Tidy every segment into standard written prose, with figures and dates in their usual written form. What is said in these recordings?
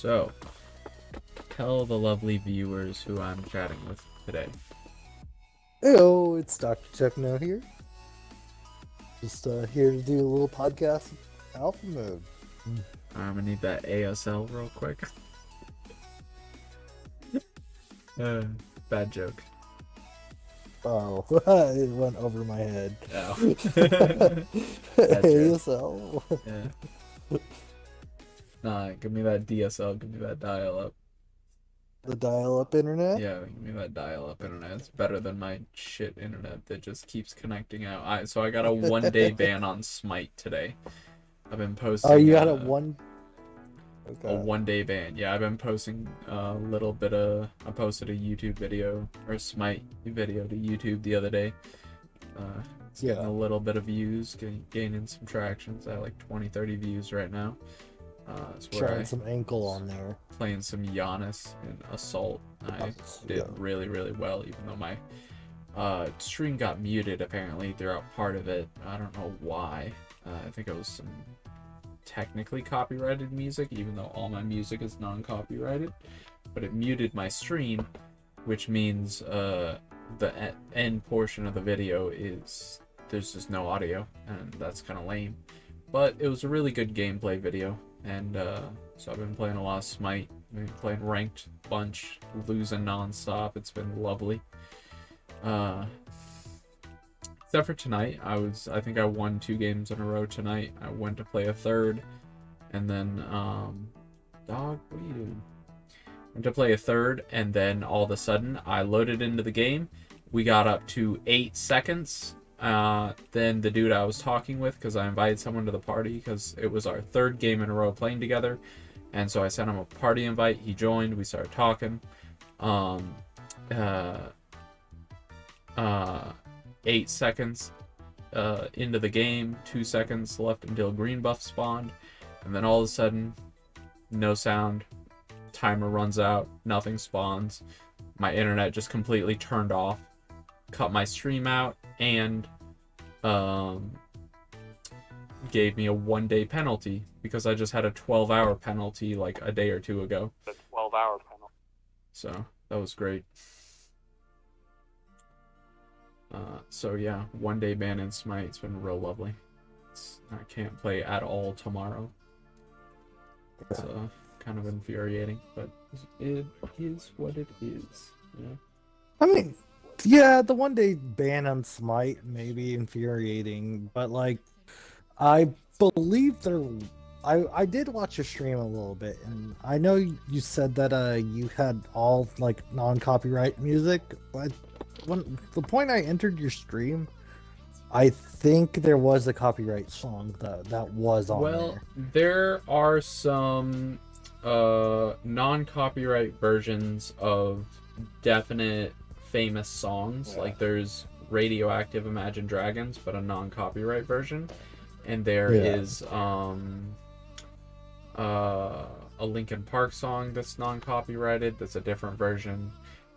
So, tell the lovely viewers who I'm chatting with today. Heyo, it's Dr. Techno here. Just here to do a little podcast alpha mode. I'm gonna need that ASL real quick. uh, Bad joke. Oh, it went over my head. Oh. Bad joke. ASL. Yeah. Nah, give me that DSL, give me that dial-up. The dial-up internet. Yeah, give me that dial-up internet. It's better than my shit internet that just keeps connecting out. So I got a 1-day ban on Smite today. I've been Oh, posting you had a one. a Okay. 1-day ban. Yeah, I've been posting a little bit of. I posted a YouTube video or a Smite video to YouTube the other day. It's getting Yeah. a little bit of views, gaining some tractions. I have like 20, 30 views right now. It's where Showing I some ankle on there. playing some Giannis in Assault. I did Yeah. really, really well, even though my stream got muted apparently throughout part of it. I don't know why. I think it was some technically copyrighted music, even though all my music is non-copyrighted. But it muted my stream, which means the end portion of the video is there's just no audio, and that's kind of lame. But it was a really good gameplay video, and so I've been playing a lot of Smite. I've been playing ranked bunch, losing non-stop. It's been lovely. Except for tonight, I think I won 2 games in a row tonight. I went to play a third, and then dog, what are you doing? Went to play a third, and then all of a sudden I loaded into the game. We got up to 8 seconds. Then the dude I was talking with, because I invited someone to the party because it was our 3rd game in a row playing together, and so I sent him a party invite. He joined. We started talking. 8 seconds into the game, 2 seconds left until green buff spawned, and then all of a sudden, no sound, timer runs out, nothing spawns, my internet just completely turned off, cut my stream out, and gave me a 1-day penalty because I just had a 12-hour penalty like a day or 2 ago. A 12-hour penalty. So that was great. So yeah, 1-day ban in Smite. It's been real lovely. I can't play at all tomorrow. It's kind of infuriating, but it is what it is. Yeah. I mean, yeah, the 1-day ban on Smite may be infuriating, but like, I believe I did watch your stream a little bit, and I know you said that you had all like non-copyright music, but when the point I entered your stream, I think there was a copyright song that was on Well, there. there are some non-copyright versions of definite famous songs. Yeah. Like there's Radioactive Imagine Dragons, but a non-copyright version. And there Yeah. is a Linkin Park song that's non-copyrighted, that's a different version.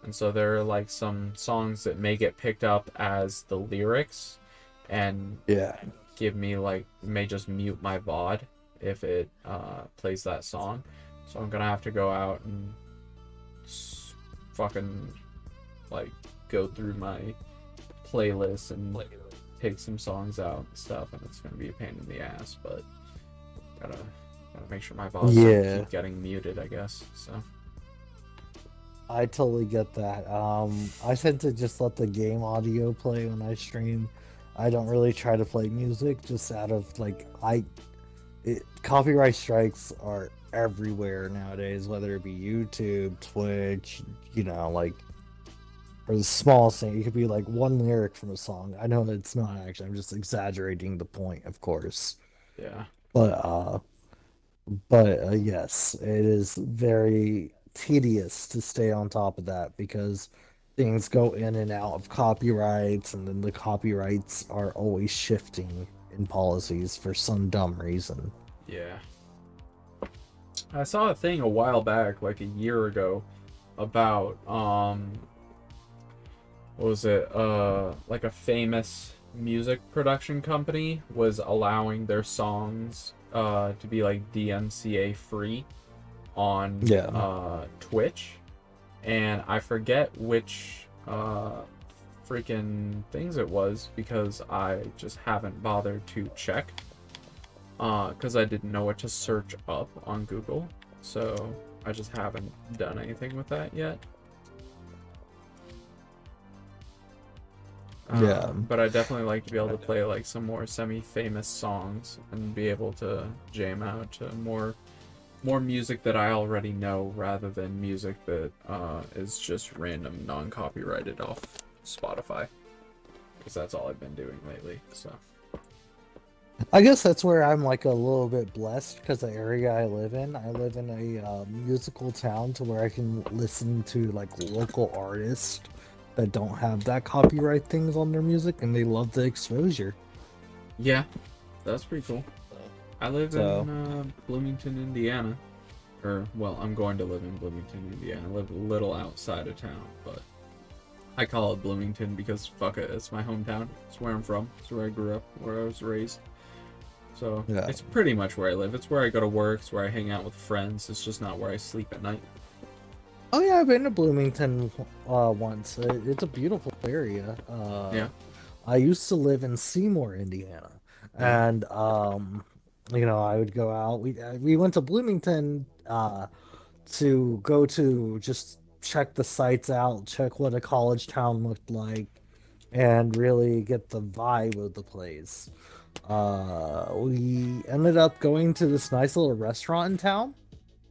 And so there are like some songs that may get picked up as the lyrics and Yeah. give me like, may just mute my VOD if it plays that song. So I'm gonna have to go out and fucking like go through my playlist and take some songs out and stuff, and it's gonna be a pain in the ass, but gotta make sure my VODs don't keep getting muted, I guess. So I totally get that. I tend to just let the game audio play when I stream. I don't really try to play music just out of like copyright strikes are everywhere nowadays, whether it be YouTube, Twitch, like or the smallest thing. It could be like one lyric from a song. I know that it's not actually. I'm just exaggerating the point, of course. yeah. But yes, it is very tedious to stay on top of that because things go in and out of copyrights, and then the copyrights are always shifting in policies for some dumb reason. Yeah. I saw a thing a while back, like a year ago, about what was it? Like a famous music production company was allowing their songs to be like DMCA free on Yeah. Twitch, and I forget which freaking things it was because I just haven't bothered to check because I didn't know what to search up on Google, so I just haven't done anything with that yet. Yeah. But I definitely like to be able to play like some more semi-famous songs and be able to jam out to more music that I already know rather than music that is just random non-copyrighted off Spotify, because that's all I've been doing lately. So I guess that's where I'm like a little bit blessed because the area I live in a musical town to where I can listen to like local artists that don't have that copyright things on their music and they love the exposure. yeah, that's pretty cool. I live in So, Bloomington, Indiana. Or, well, I'm going to live in Bloomington, Indiana. I live a little outside of town, but I call it Bloomington because fuck it, it's my hometown. It's where I'm from. It's where I grew up, where I was raised. So yeah. it's pretty much where I live. It's where I go to work. It's where I hang out with friends. It's just not where I sleep at night. Oh yeah, I've been to Bloomington once. It's a beautiful area. Yeah, I used to live in Seymour, Indiana, yeah. and I would go out. We went to Bloomington to go to just check the sites out, check what a college town looked like, and really get the vibe of the place. We ended up going to this nice little restaurant in town.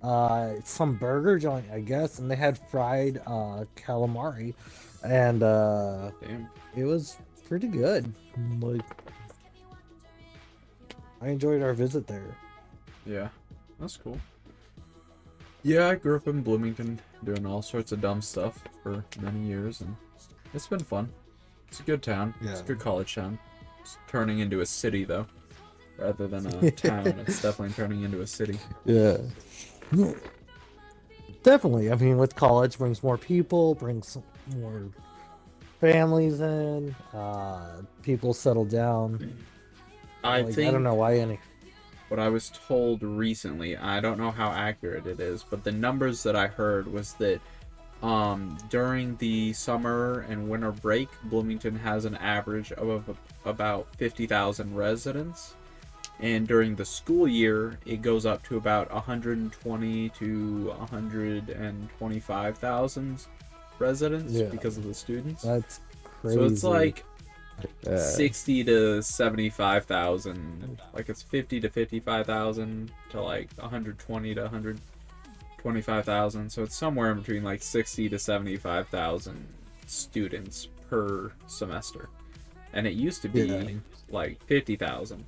It's some burger joint, I guess, and they had fried calamari, and Damn. it was pretty good. Like, I enjoyed our visit there. Yeah, that's cool. Yeah, I grew up in Bloomington doing all sorts of dumb stuff for many years, and it's been fun. It's a good town. It's Yeah. a good college town. It's turning into a city, though. Rather than a town, it's definitely turning into a city. Yeah. Definitely. I mean, with college brings more people, brings more families in, people settle down. I Like, I don't think know why any. what I was told recently, I don't know how accurate it is, but the numbers that I heard was that during the summer and winter break, Bloomington has an average of about 50,000 residents. And during the school year, it goes up to about 120 to 125,000 residents Yeah, because of the students. that's So it's crazy. like Uh, 60 to 75,000. Like it's 50 to 55,000 to like 120 to 125,000. So it's somewhere in between like 60 to 75,000 students per semester. And it used to yeah, be like 50,000.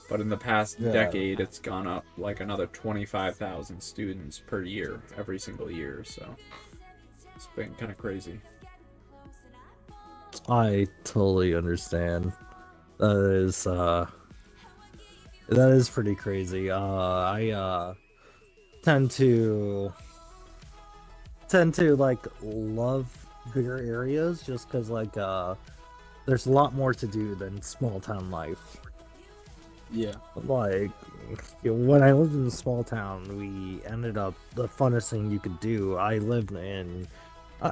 But in the past yeah. decade, it's gone up like another 25,000 students per year, every single year. So it's been kind of crazy. I totally understand. That that is pretty crazy. I tend to like love bigger areas just because there's a lot more to do than small town life. Yeah. Like, when I lived in a small town, we ended up the funnest thing you could do. I lived in,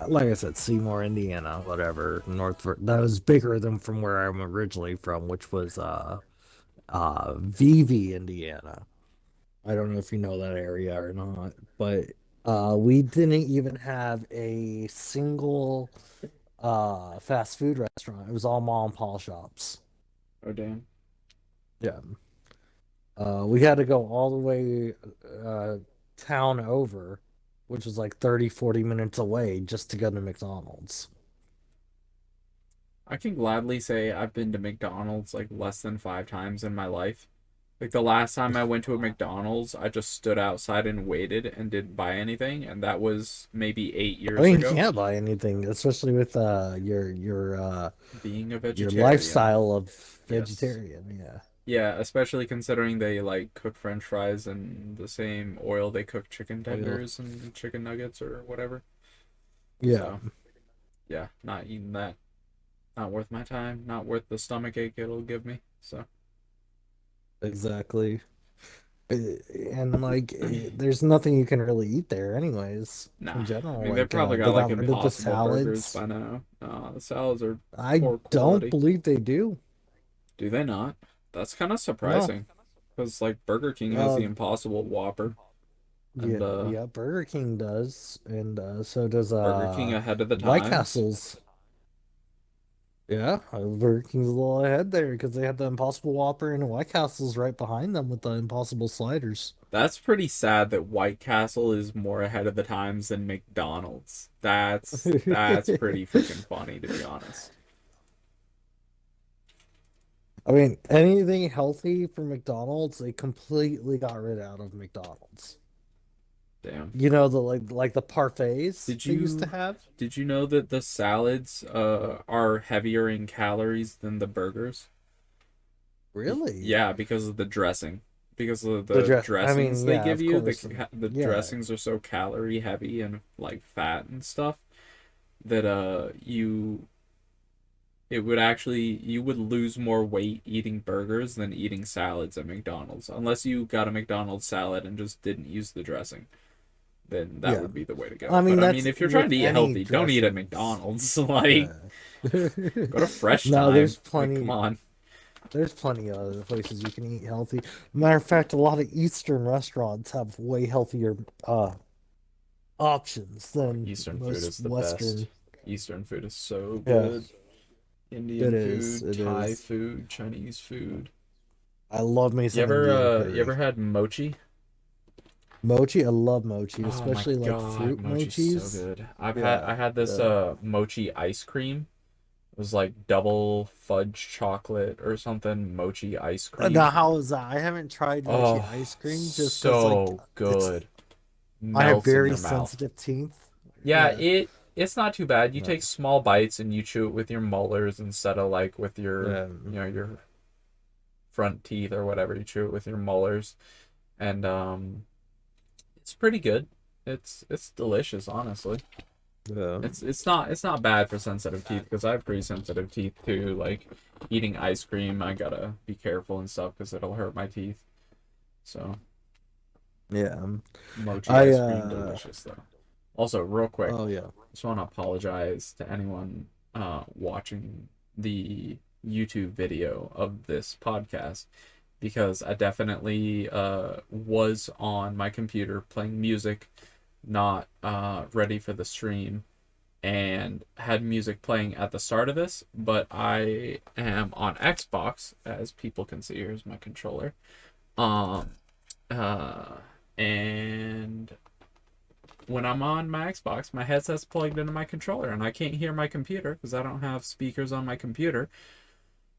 like I said, Seymour, Indiana, whatever, that was bigger than from where I'm originally from, which was Vivi, Indiana. I don't know if you know that area or not, but we didn't even have a single fast food restaurant. It was all mom and pop shops. Oh, damn. Yeah. We had to go all the way uh, town over, which was like 30-40 minutes away just to go to McDonald's. I can gladly say I've been to McDonald's like less than 5 times in my life. Like the last time I went to a McDonald's, I just stood outside and waited and didn't buy anything, and that was maybe eight I years mean, you ago. can't buy anything, especially with Being a your vegetarian. lifestyle of Yes. vegetarian. Yeah. Yeah, especially considering they like cook French fries in the same oil they cook chicken Oil. tenders and chicken nuggets or whatever. Yeah, So, yeah, not eating that. Not worth my time. Not worth the stomach ache it'll give me. So, exactly. Uh, and like there's nothing you can really eat there anyways Nah, in I general, mean they like probably they got like got rid of the Impossible Burgers salads. by now. The salads are I poor don't quality. believe they do. Do they not? That's kind of No. surprising, because like Burger King has uh the Impossible Whopper, and yeah, yeah, Burger King does, and so does Burger King ahead of the White times. Castle's. Yeah, Burger King's a little ahead there because they had the Impossible Whopper and White Castle's right behind them with the Impossible Sliders. That's pretty sad that White Castle is more ahead of the times than McDonald's. That's pretty freaking funny, to be honest. I mean, anything healthy for McDonald's, they completely got rid out of McDonald's. Damn. You know, the like the parfaits Did they used to you have? did you know that the salads are heavier in calories than the burgers? Really? Yeah, because of the dressing. Because of The the dress. I dressings mean, they yeah, give of you, course. the Yeah. dressings are so calorie heavy and like fat and stuff that it would actually you would lose more weight eating burgers than eating salads at McDonald's. Unless you got a McDonald's salad and just didn't use the dressing, then that Yeah. would be the way to I go. mean, But I mean, that's if you're trying with to eat any healthy, don't eat at dressings. McDonald's. Like, Yeah. go to Fresh No, Time. Like, come on. there's plenty of other places you can eat healthy. Matter of fact, a lot of Eastern restaurants have way healthier options Oh, than Eastern food most is the best. Western. Eastern food is so Yeah, good. it Indian is. food, It Thai is. food, Chinese food. I love me some Indian You ever curry. had mochi? Mochi, I love mochi, Oh my especially like god, fruit mochi's so mochis. good. Yeah. I had this Uh, mochi ice cream. It was like double fudge chocolate or something, mochi ice cream. now, how is that? I haven't tried mochi Oh, ice cream just because, like, so it's good. I have Melts in very your mouth. sensitive teeth. Yeah, Yeah. it's not too bad. You No. take small bites and you chew it with your molars instead of like with Um, your front teeth or whatever. You chew it with your molars, and it's pretty good. It's delicious, honestly. yeah. It's not bad for sensitive teeth because I have pretty sensitive teeth too. Like eating ice cream, I gotta be careful and stuff because it'll hurt my teeth. So Yeah. mochi I ice cream, delicious though. Also, real quick, Oh yeah. just want to apologize to anyone watching the YouTube video of this podcast because I definitely was on my computer playing music, not ready for the stream, and had music playing at the start of this, but I am on Xbox, as people can see. Here's my controller. Um, uh, and when I'm on my Xbox, my headset's plugged into my controller, and I can't hear my computer because I don't have speakers on my computer.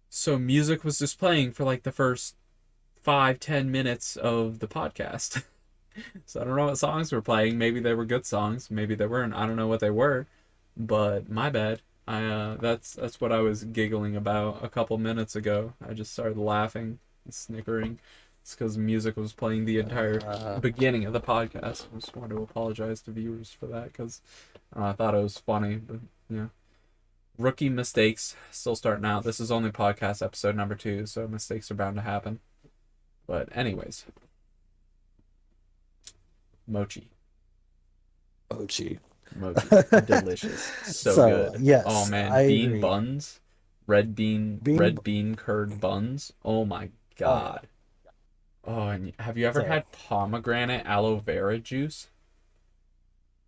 So music was just playing for like the first 5-10 minutes of the podcast. So I don't know what songs were playing. Maybe they were good songs. Maybe they weren't. I don't know what they were. But my bad. I that's what I was giggling about a couple minutes ago. I just started laughing and snickering. It's because music was playing the entire Uh, beginning of the podcast. I just want to apologize to viewers for that because I thought it was funny. But yeah, rookie mistakes still starting out. This is only podcast episode number 2, so mistakes are bound to happen. But anyways, mochi. Mochi. Mochi. Delicious. So So good. Oh yes, man, I bean agree. buns, Being red bean curd buns. Oh my Oh yeah. god. Oh, and have you ever So had pomegranate aloe vera juice?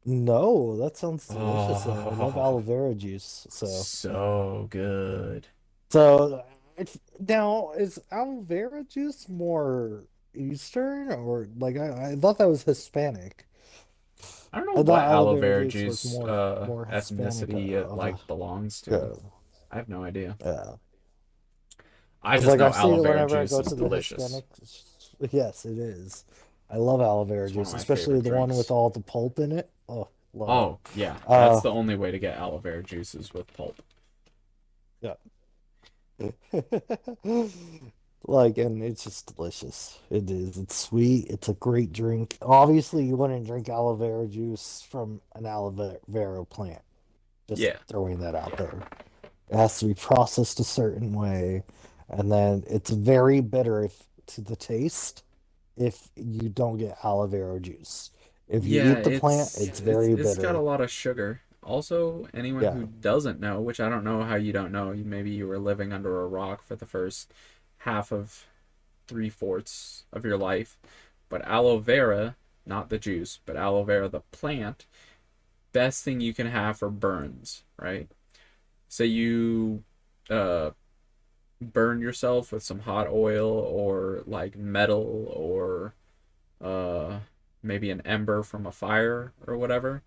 no, that sounds delicious though. I love Oh, aloe vera juice. so Uh, good. so it's now is aloe vera juice more Eastern or like I thought that was Hispanic. I don't know I what thought aloe aloe vera vera juice was juice more Hispanic ethnicity it of a like belongs to. yeah. I have no idea. Yeah. I It's just like I know see aloe it vera whenever I juice go is to the delicious. Hispanic. Yes, it is. I love aloe vera It's one of juice, my especially favorite the one with drinks. all the pulp in it. Oh, love it. Oh, yeah. That's Uh, the only way to get aloe vera juices with pulp. yeah. Like, and it's just delicious. It is. It's sweet. It's a great drink. Obviously, you wouldn't drink aloe vera juice from an vera plant. Just Yeah. throwing that out there. It has to be processed a certain way, and then it's very bitter if, to the taste. if you don't get aloe vera juice. If you Yeah, eat the plant, it's very it's got a bitter. lot of sugar. Also, anyone who Yeah. doesn't know, which I don't know how you don't know, maybe you were living under a rock for the first half of three-fourths of your life, but aloe vera, not the juice, but aloe vera, the plant, best thing you can have for burns, right? Say you uh, burn yourself with some hot oil or like metal or uh, maybe an ember from a fire or whatever.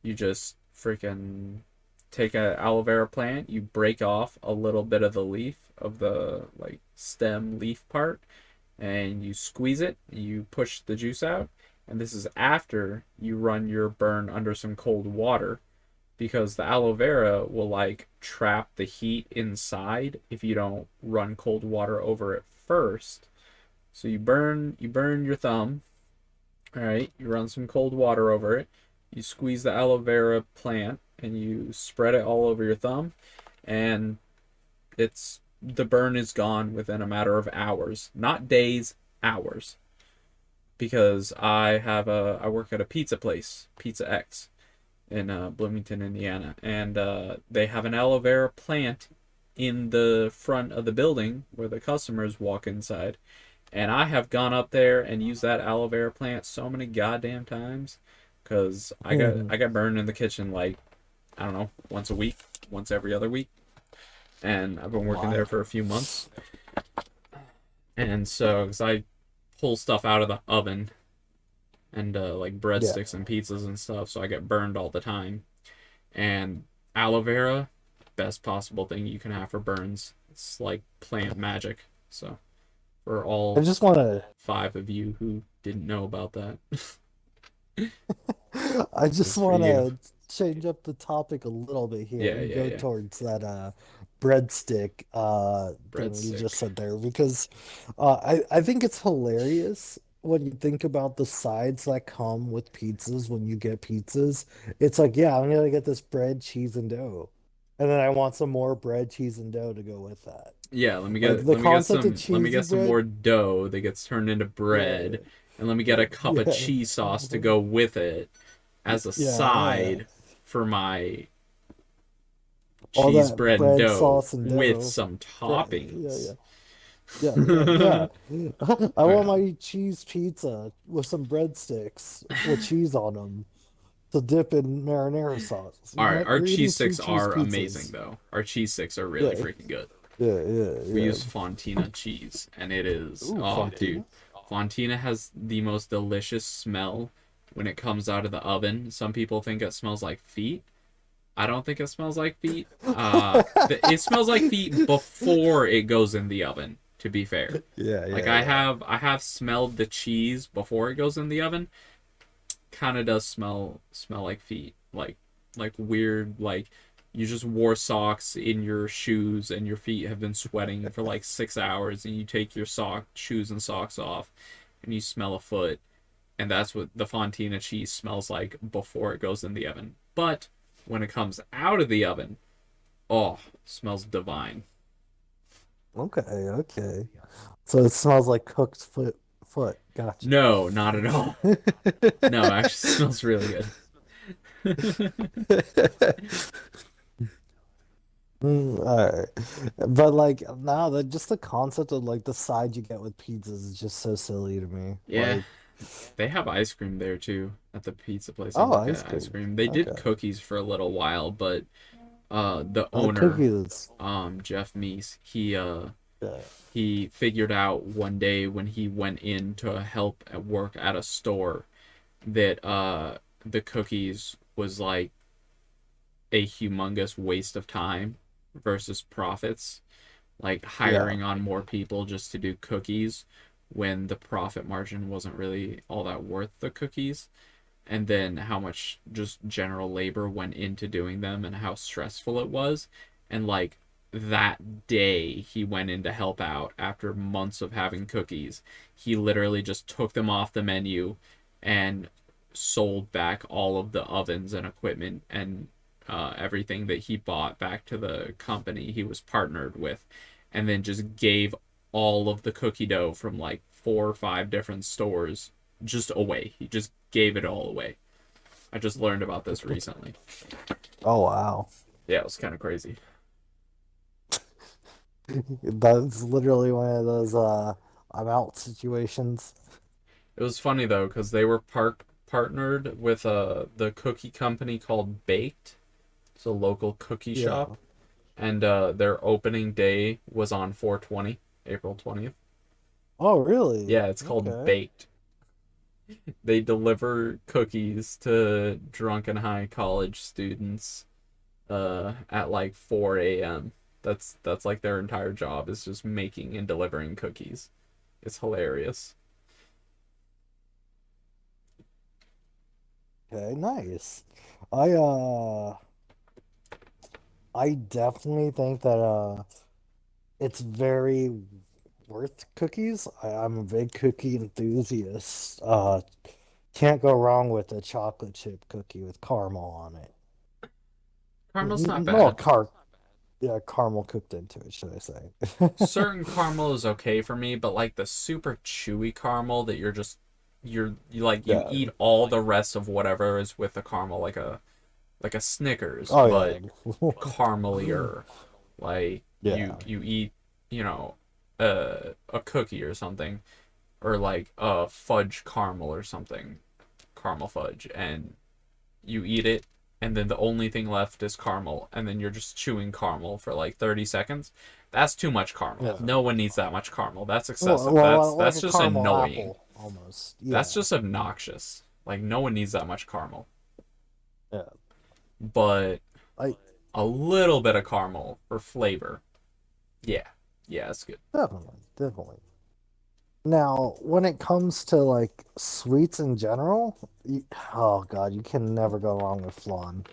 You just freaking take a aloe vera plant, you break off a little bit of the leaf of the like stem leaf part, and you squeeze it, you push the juice out, and this is after you run your burn under some cold water because the aloe vera will like trap the heat inside if you don't run cold water over it first. So you burn your thumb, all right, you run some cold water over it, you squeeze the aloe vera plant and you spread it all over your thumb, and it's the burn is gone within a matter of hours, not days, hours. Because I work at a pizza place, Pizza X, in Bloomington, Indiana, and they have an aloe vera plant in the front of the building where the customers walk inside. And I have gone up there and used that aloe vera plant so many goddamn times because I got burned in the kitchen like I don't know, once a week, once every other week, and I've been working there My. for a few months. And so, because I pull stuff out of the oven and like Yeah. breadsticks and pizzas and stuff, so I get burned all the time. And aloe vera, best possible thing you can have for burns. It's like plant magic. So for I all just want to five of you who didn't know about that, I this just is for want you. to change up the topic a little bit here Yeah, and yeah, go yeah. towards that breadstick thing you Breadstick. just said there because I think it's hilarious when you think about the sides that come with pizzas when you get pizzas. It's like, yeah, I'm gonna get this bread, cheese, and dough. And then I want some more bread, cheese, and dough to go with that. Yeah, Like the concept of let me cheesy get some bread, more dough that gets turned into bread, yeah, and let me get a cup of yeah, cheese sauce to go with it as a yeah, yeah. side for my All cheese that bread and bread, dough sauce, and with dough. some Right. Yeah, toppings. yeah. Yeah, yeah, yeah. I Oh want yeah. my cheese pizza with some breadsticks with cheese on them to dip in marinara sauce. All right, our You're eating cheese two sticks cheese are amazing pizzas. though. Our cheese sticks are really Yeah, freaking good. yeah, yeah, We yeah. use Fontina cheese, and it is, Ooh, oh, dude. Fontina. Fontina has the most delicious smell when it comes out of the oven. Some people think it smells like feet. I don't think it smells like feet. It smells like feet before it goes in the oven, to be fair. Yeah, Like yeah, yeah. I have smelled the cheese before it goes in the oven. Kind of does smell like feet. Like weird like you just wore socks in your shoes and your feet have been sweating for like 6 hours and you take your shoes and socks off and you smell a foot, and that's what the Fontina cheese smells like before it goes in the oven. But when it comes out of the oven, oh, smells divine. Okay, okay. So it smells like cooked foot. Gotcha. No, not at all. No, it actually smells really good. All right. But like now that just the concept of like the side you get with pizzas is just so silly to me. Yeah, Like, they have ice cream there too at the pizza place I oh, work ice at. Ice cream. cream. They did Okay. cookies for a little while, but the owner, Cookies. Jeff Meese, Yeah. he figured out one day when he went in to help at work at a store that the cookies was like a humongous waste of time versus profits, like Yeah. hiring on more people just to do cookies when the profit margin wasn't really all that worth the cookies, and then how much just general labor went into doing them and how stressful it was. And like that day he went in to help out after months of having cookies, he literally just took them off the menu and sold back all of the ovens and equipment and everything that he bought back to the company he was partnered with, and then just gave all of the cookie dough from like 4 or 5 different stores just away. He just gave it all away. I just learned about this recently. Oh wow. Yeah, it was kind of crazy. That's literally one of those I'm out situations. It was funny though because they were partnered with the cookie company called Baked. It's a local cookie Yeah. shop, and their opening day was on 420, April 20th. Oh really? Yeah, it's called Okay. Baked. They deliver cookies to drunken high college students at like 4 a.m. That's like their entire job is just making and delivering cookies. It's hilarious. Okay, nice. I I definitely think that it's very worth cookies. I'm a big cookie enthusiast. Can't go wrong with a chocolate chip cookie with caramel on it. Caramel's not Well, bad. yeah, caramel cooked into it, should I say? Certain caramel is okay for me, but like the super chewy caramel that you like you Yeah. eat all the rest of whatever is with the caramel like a Snickers, Oh but yeah. caramelier. Like Yeah. you eat, you know, a cookie or something, or like a fudge caramel or something, caramel fudge, and you eat it, and then the only thing left is caramel, and then you're just chewing caramel for like 30 seconds. That's too much caramel. Yeah. No one needs that much caramel. That's Well, excessive. like That's a just caramel annoying. apple almost. That's Yeah. just obnoxious. Like no one needs that much caramel. Yeah. But I a little bit of caramel for flavor. Yeah. Yeah, that's good. definitely, definitely. Now, when it comes to like sweets in general, oh God, you can never go wrong with flan.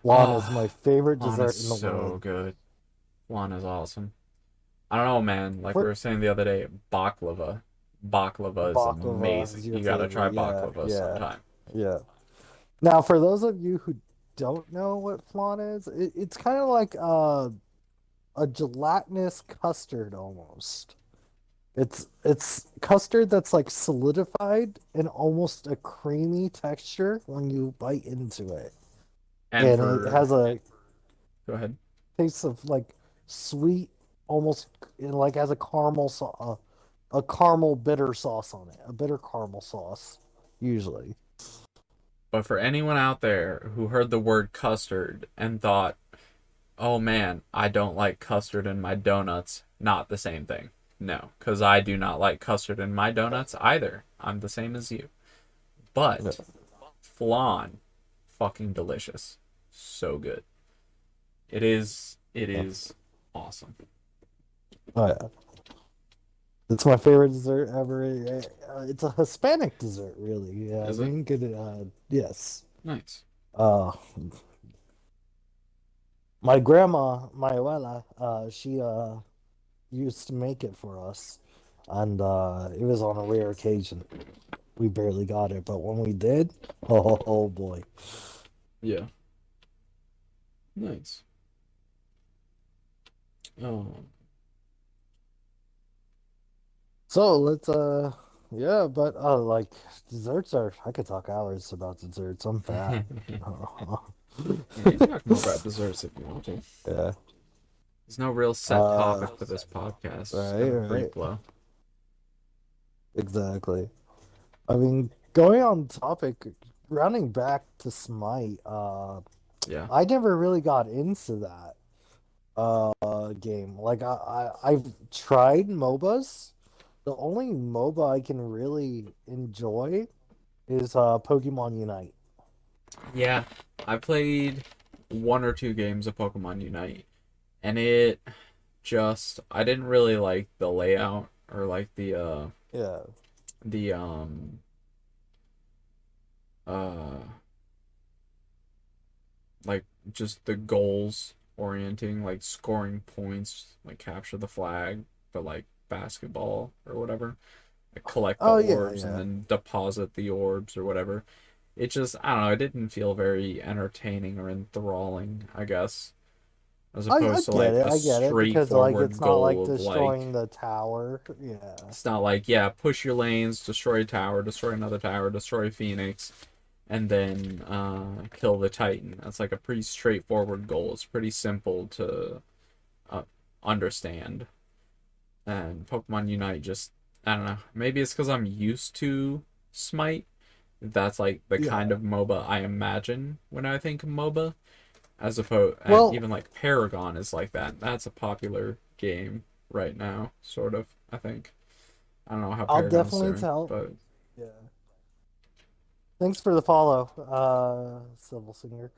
Flan is Oh, my favorite flan is dessert in the so world. good. Flan is awesome. I don't know, man. Like we For were saying the other day, baklava. Baklava is baklava is amazing. your You gotta try favorite. Yeah, baklava yeah, sometime. yeah. Now, for those of you who don't know what flan is, it's kind of like a gelatinous custard almost. It's custard that's like solidified and almost a creamy texture when you bite into it. And And it for has a go ahead. taste of like sweet, almost it like has a caramel a caramel bitter sauce on it, a bitter caramel sauce usually. But for anyone out there who heard the word custard and thought, "Oh man, I don't like custard in my donuts," not the same thing. No, because I do not like custard in my donuts either. I'm the same as you. Yeah. But flan, fucking delicious. So good. It is awesome. Oh yeah, it's my favorite dessert ever. It's a Hispanic dessert, really. Yeah, I Is it? think it. Yes. Nice. Uh, my grandma, my abuela, she used to make it for us, and it was on a rare occasion. We barely got it, but when we did, oh boy. Yeah. Nice. Oh. So let's yeah, but like desserts are I could talk hours about desserts. I'm fat. Yeah, you can talk more about desserts if you want to. Yeah. There's no real set Uh topic for this podcast. It's just right, kind of free right. flow. Exactly. I mean, going on topic, rounding back to Smite, Yeah. I never really got into that game. Like I've tried MOBAs. The only MOBA I can really enjoy is Pokemon Unite. Yeah. I played 1 or 2 games of Pokemon Unite, and it just I didn't really like the layout or like Yeah. the uh like just the goals orienting, like scoring points, like capture the flag, but like basketball or whatever. Like collect the Oh yeah, orbs and yeah. then deposit the orbs or whatever. It just I don't know, it didn't feel very entertaining or enthralling, I guess. as I opposed to get like it. a I get it because like straightforward it's not like goal of like destroying the tower. Yeah. it's not like, yeah, push your lanes, destroy a tower, destroy another tower, destroy Phoenix, and then kill the Titan. That's like a pretty straightforward goal. It's pretty simple to uh, understand. And Pokemon Unite just, I don't know. Maybe it's because I'm used to Smite. That's like the kind Yeah. of MOBA I imagine when I think of MOBA. As opposed, and Well, even like Paragon is like that. That's a popular game right now, sort of, I think. I don't know how I'll Paragon's definitely doing, tell. but Yeah. Thanks for the follow, Civil Singer.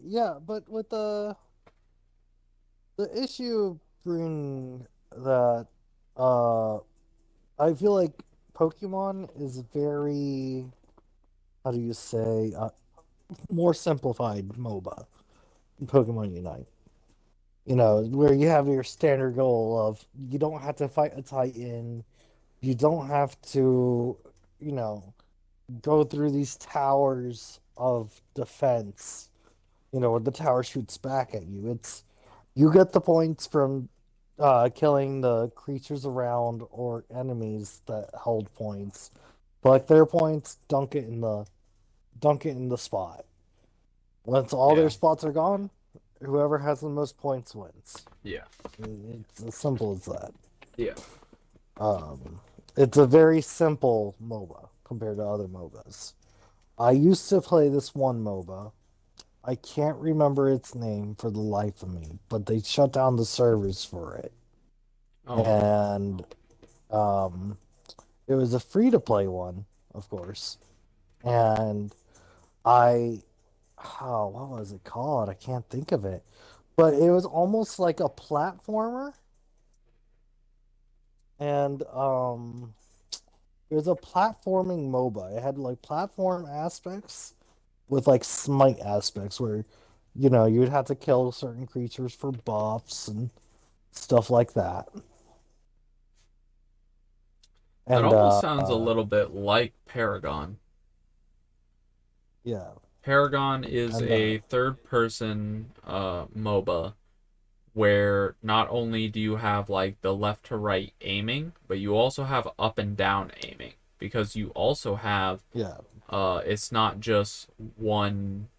Yeah, but with the issue being that uh I feel like Pokemon is very, how do you say, more simplified MOBA, Pokemon Unite. You know, where you have your standard goal of you don't have to fight a Titan, you don't have to, you know, go through these towers of defense, you know, where the tower shoots back at you. It's you get the points from killing the creatures around or enemies that hold points. Collect their points, dunk it in the spot. Once all their yeah, spots are gone, whoever has the most points wins. yeah, It's as simple as that. yeah. Um, it's a very simple MOBA compared to other MOBAs. I used to play this one MOBA. I can't remember its name for the life of me, but they shut down the servers for it. Oh, okay. And um, it was a free to play one, of course. And I, oh, what was it called? I can't think of it. But it was almost like a platformer. And it was a platforming MOBA. It had like platform aspects with like smite aspects where, you know, you'd have to kill certain creatures for buffs and stuff like that. That And almost sounds a little bit like Paragon. yeah, Paragon is and a third person MOBA where not only do you have like the left to right aiming, but you also have up and down aiming because you also have yeah, it's not just one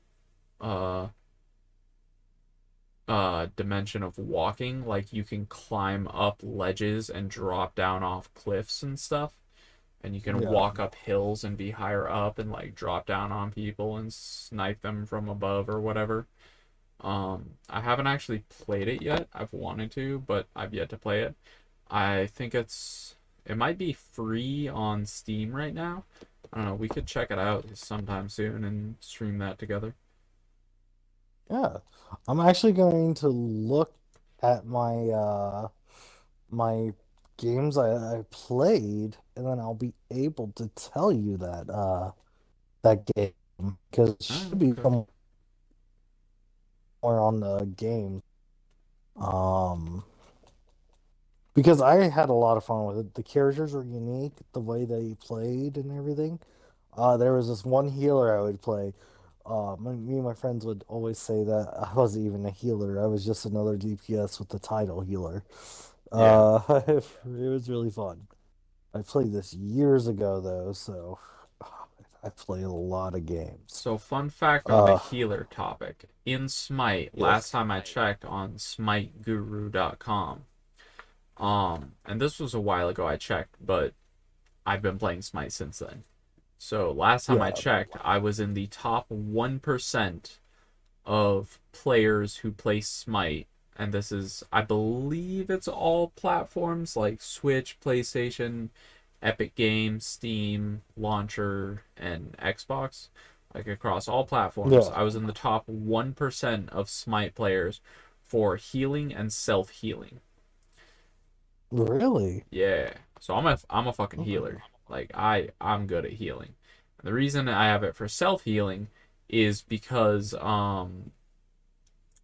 uh dimension of walking, like you can climb up ledges and drop down off cliffs and stuff, and you can yeah. walk up hills and be higher up and like drop down on people and snipe them from above or whatever. I haven't actually played it yet. I've wanted to, but I've yet to play it. I think it might be free on Steam right now. I don't know. We could check it out sometime soon and stream that together. Yeah. I'm actually going to look at my games I played, and then I'll be able to tell you that game because it Oh, should be okay. somewhere on the game. Um, because I had a lot of fun with it. The characters were unique, the way they played and everything. There was this one healer I would play. Me and my friends would always say that I wasn't even a healer. I was just another DPS with the title healer. Yeah. It was really fun. I played this years ago though, so I played a lot of games. So, fun fact on the Uh, healer topic. In Smite, last yes. time I checked on smiteguru.com, and this was a while ago I checked, but I've been playing Smite since then. So, last time I Yeah. checked, I was in the top 1% of players who play Smite. And this is, I believe it's all platforms like Switch, PlayStation, Epic Games, Steam, Launcher, and Xbox. Like across all platforms, Yeah. I was in the top 1% of Smite players for healing and self healing. Really? Yeah. So I'm a fucking Okay. healer. Like I'm good at healing. And the reason I have it for self healing is because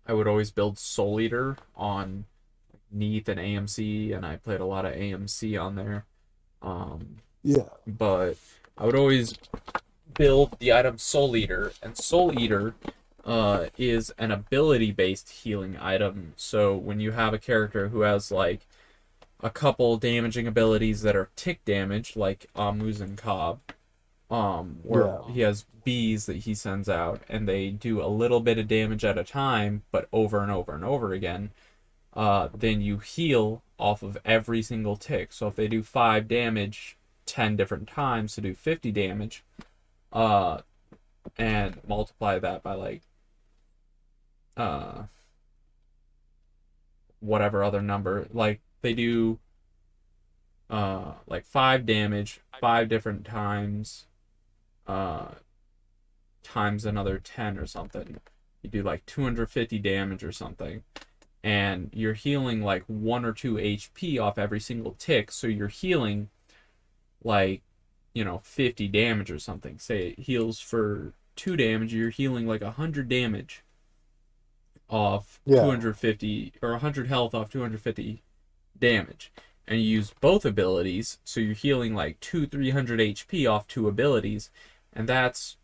I would always build Soul Eater on Neath and AMC, and I played a lot of AMC on there. Um, Yeah. but I would always build the item Soul Eater, and Soul Eater is an ability-based healing item. So when you have a character who has like a couple damaging abilities that are tick damage, like Muzen Cobb, where Yeah. he has bees that he sends out, and they do a little bit of damage at a time, but over and over and over again. Then you heal off of every single tick. So if they do 5 damage 10 different times to do 50 damage, uh, and multiply that by like uh whatever other number, like they do like 5 damage 5 different times, uh times another 10 or something. You do like 250 damage or something, and you're healing like 1 or 2 HP off every single tick, so you're healing like, 50 damage or something. Say it heals for 2 damage, you're healing like 100 damage off Yeah. 250, or 100 health off 250 damage. And you use both abilities, so you're healing like 300 HP off 2 abilities, and that's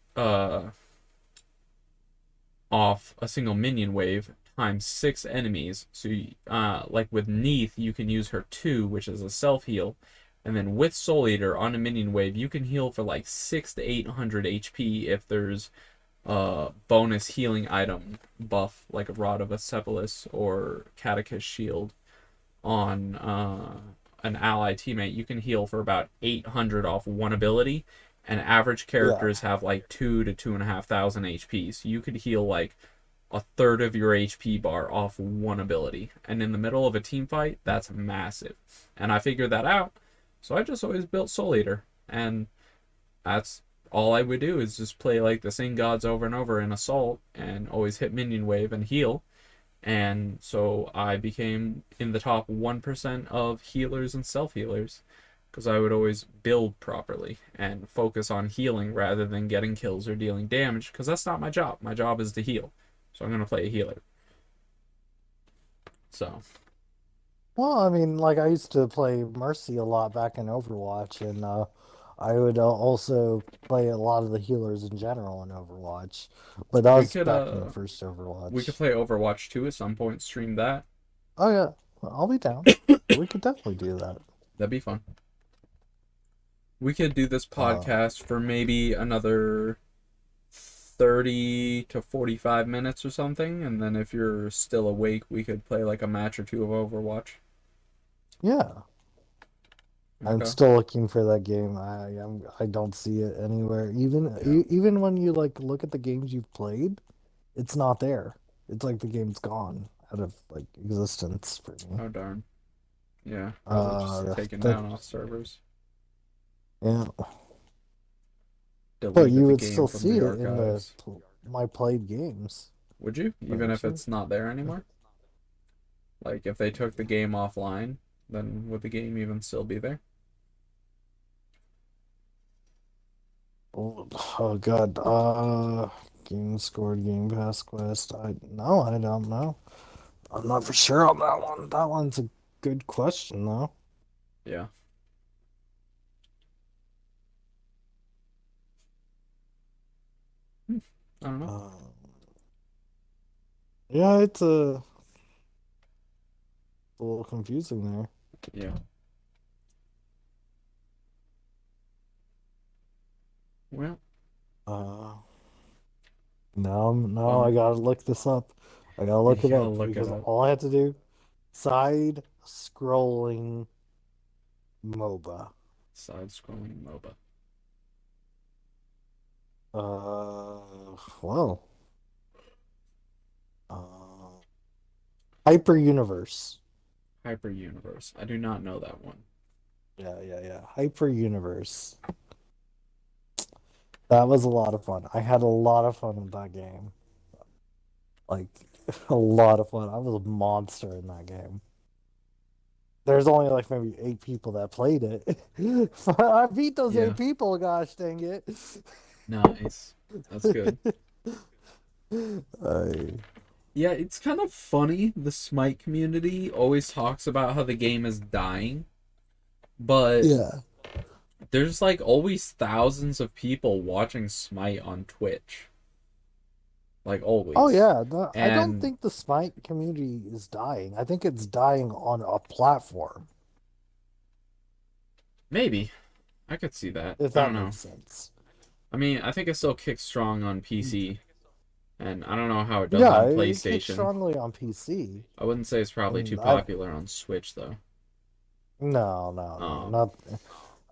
off a single minion wave times 6 enemies. So like with Neith, you can use her 2, which is a self heal, and then with Soul Eater on a minion wave, you can heal for like 600 to 800 HP if there's a bonus healing item buff like a Rod of Acephalus or Catechus Shield on an ally teammate. You can heal for about 800 off one ability, and average Yeah. characters have like 2 to 2,500 HP. So you could heal like a third of your HP bar off one ability. And in the middle of a team fight, that's massive. And I figured that out. So I just always built Soul Eater. And that's all I would do, is just play like the same gods over and over in Assault and always hit minion wave and heal. And so I became in the top 1% of healers and self healers, because I would always build properly and focus on healing rather than getting kills or dealing damage, because that's not my job. My job is to heal. So I'm going to play a healer. So, Well, I mean, like I used to play Mercy a lot back in Overwatch, and I would also play a lot of the healers in general in Overwatch. But that we was could back in the uh first we could Overwatch. play Overwatch 2 at some point, stream that. Oh yeah, I'll be down. We could definitely do that. That'd be fun. We could do this Uh, podcast for maybe another 30 to 45 minutes or something, and then if you're still awake, we could play like a match or two of Overwatch. yeah, I'm Okay. still looking for that game. I don't see it anywhere. Yeah. Even when you like look at the games you've played, it's not there. It's like the game's gone out of like existence for me. Oh darn. Yeah, probably just taken That down off servers. yeah. But Deleted you the would game still from see the it in the archives. my played games, Would you? Even wouldn't if you? it's not there anymore? Like if they took the game offline, then would the game even still be there? Oh God. Game scored, Game Pass Quest. I don't know. I'm not for sure on that one. That one's a good question though. Yeah. Hmm. I don't know. Uh, yeah, it's a little confusing there. Yeah. Well, Uh, now I well, gotta look this up. I gotta you look it gotta up look it because up. all I had to do, side scrolling MOBA. Side scrolling MOBA. Well, uh, Hyper Universe. Hyper Universe. I do not know that one. Yeah. Hyper Universe. That was a lot of fun. I had a lot of fun with that game. Like, a lot of fun. I was a monster in that game. There's only like maybe 8 people that played it. I beat those Yeah. 8 people, gosh dang it. Nice. That's good. I, Yeah, it's kind of funny. The Smite community always talks about how the game is dying, but yeah. there's like always thousands of people watching Smite on Twitch. like Oh always. yeah, I don't And think the Smite community is dying. I think it's dying on a platform, maybe I could see that. if I that don't know. makes sense. I mean, I think it still kicks strong on PC, and I don't know how it does Yeah, on it kicks PlayStation. strongly on PC, I wouldn't say it's probably too and I popular on Switch though. no, Um, not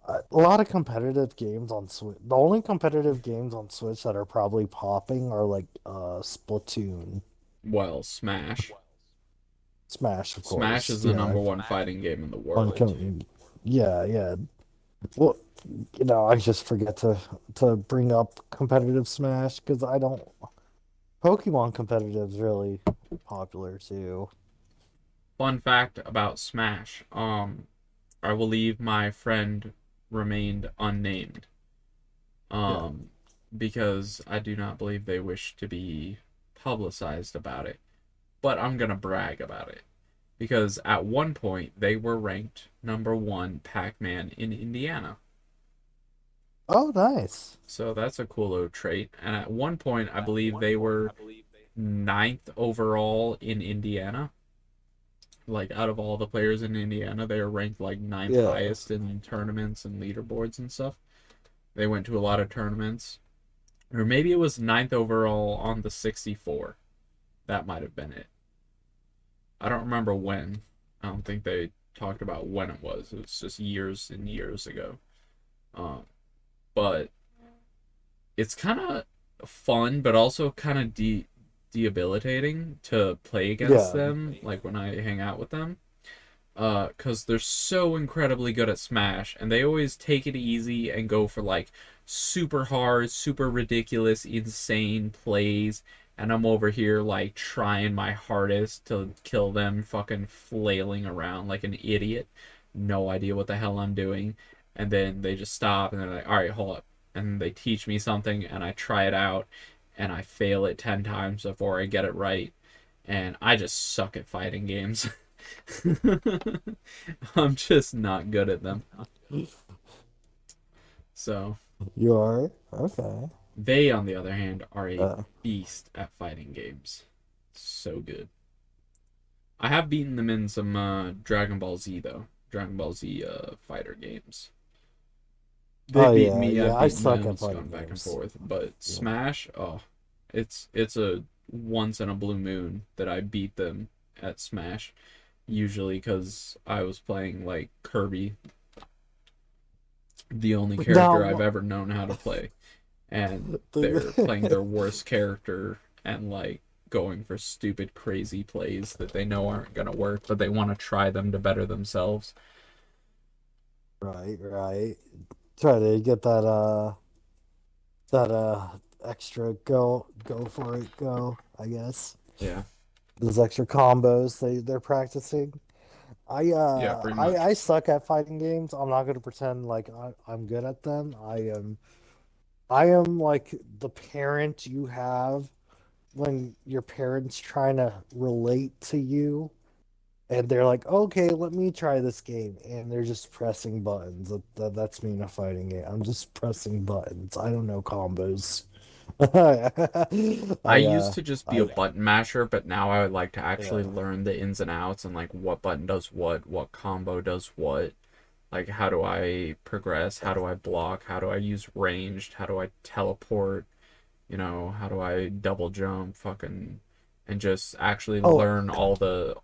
a lot of competitive games on Switch. The only competitive games on Switch that are probably popping are like Splatoon, well, Smash. Smash, of Smash course. is the Yeah, number one fighting game in the on world. yeah, yeah. Well, I just forget to bring up competitive Smash because I don't. Pokemon competitive is really popular too. Fun fact about Smash. I will leave my friend remained unnamed. Yeah. Um, because I do not believe they wish to be publicized about it. But I'm gonna brag about it. Because at one point they were ranked number one Pac-Man in Indiana. Oh, nice. So that's a cool little trait. And at one point I believe they were ninth overall in Indiana. Like out of all the players in Indiana, they were ranked like ninth Yeah. highest in tournaments and leaderboards and stuff. They went to a lot of tournaments. Or maybe it was ninth overall on the 64. That might have been it. I don't remember when. I don't think they talked about when it was. It was just years and years ago. Um, but it's kind of fun, but also kind of debilitating to play against Yeah. them. Like when I hang out with them, because they're so incredibly good at Smash, and they always take it easy and go for like super hard, super ridiculous, insane plays. And I'm over here like trying my hardest to kill them, fucking flailing around like an idiot, no idea what the hell I'm doing. And then they just stop and they're like, "All right, hold up." And they teach me something, and I try it out, and I fail it 10 times before I get it right. And I just suck at fighting games. I'm just not good at them. So You are? Okay. they, on the other hand, are a Uh, beast at fighting games. So good. I have beaten them in some Dragon Ball Z though. Dragon Ball Z fighter games. oh They've beaten yeah, me. yeah. I've I beaten suck them. at It's fighting gone back and games. forth. But Yeah. Smash, oh, it's a once in a blue moon that I beat them at Smash. Usually because I was playing like Kirby, the only character I've Now, ever known how to play, and they're playing the, their worst character and like going for stupid crazy plays that they know aren't going to work, but they want to try them to better themselves. right, right. Try to get that extra go for it go, I guess. Yeah. Those extra combos they're practicing. Yeah, pretty much. I suck at fighting games. I'm not gonna pretend like I'm good at them. I am like the parent you have when your parents trying to relate to you and they're like, okay, let me try this game, and they're just pressing buttons. That's me in a fighting game. I'm just pressing buttons. I don't know combos. I I used to just be a I button masher, but now I would like to actually yeah. learn the ins and outs and like what button does what combo does what. Like how do I progress? How do I block? How do I use ranged? How do I teleport? How do I double jump, fucking, and just actually Oh,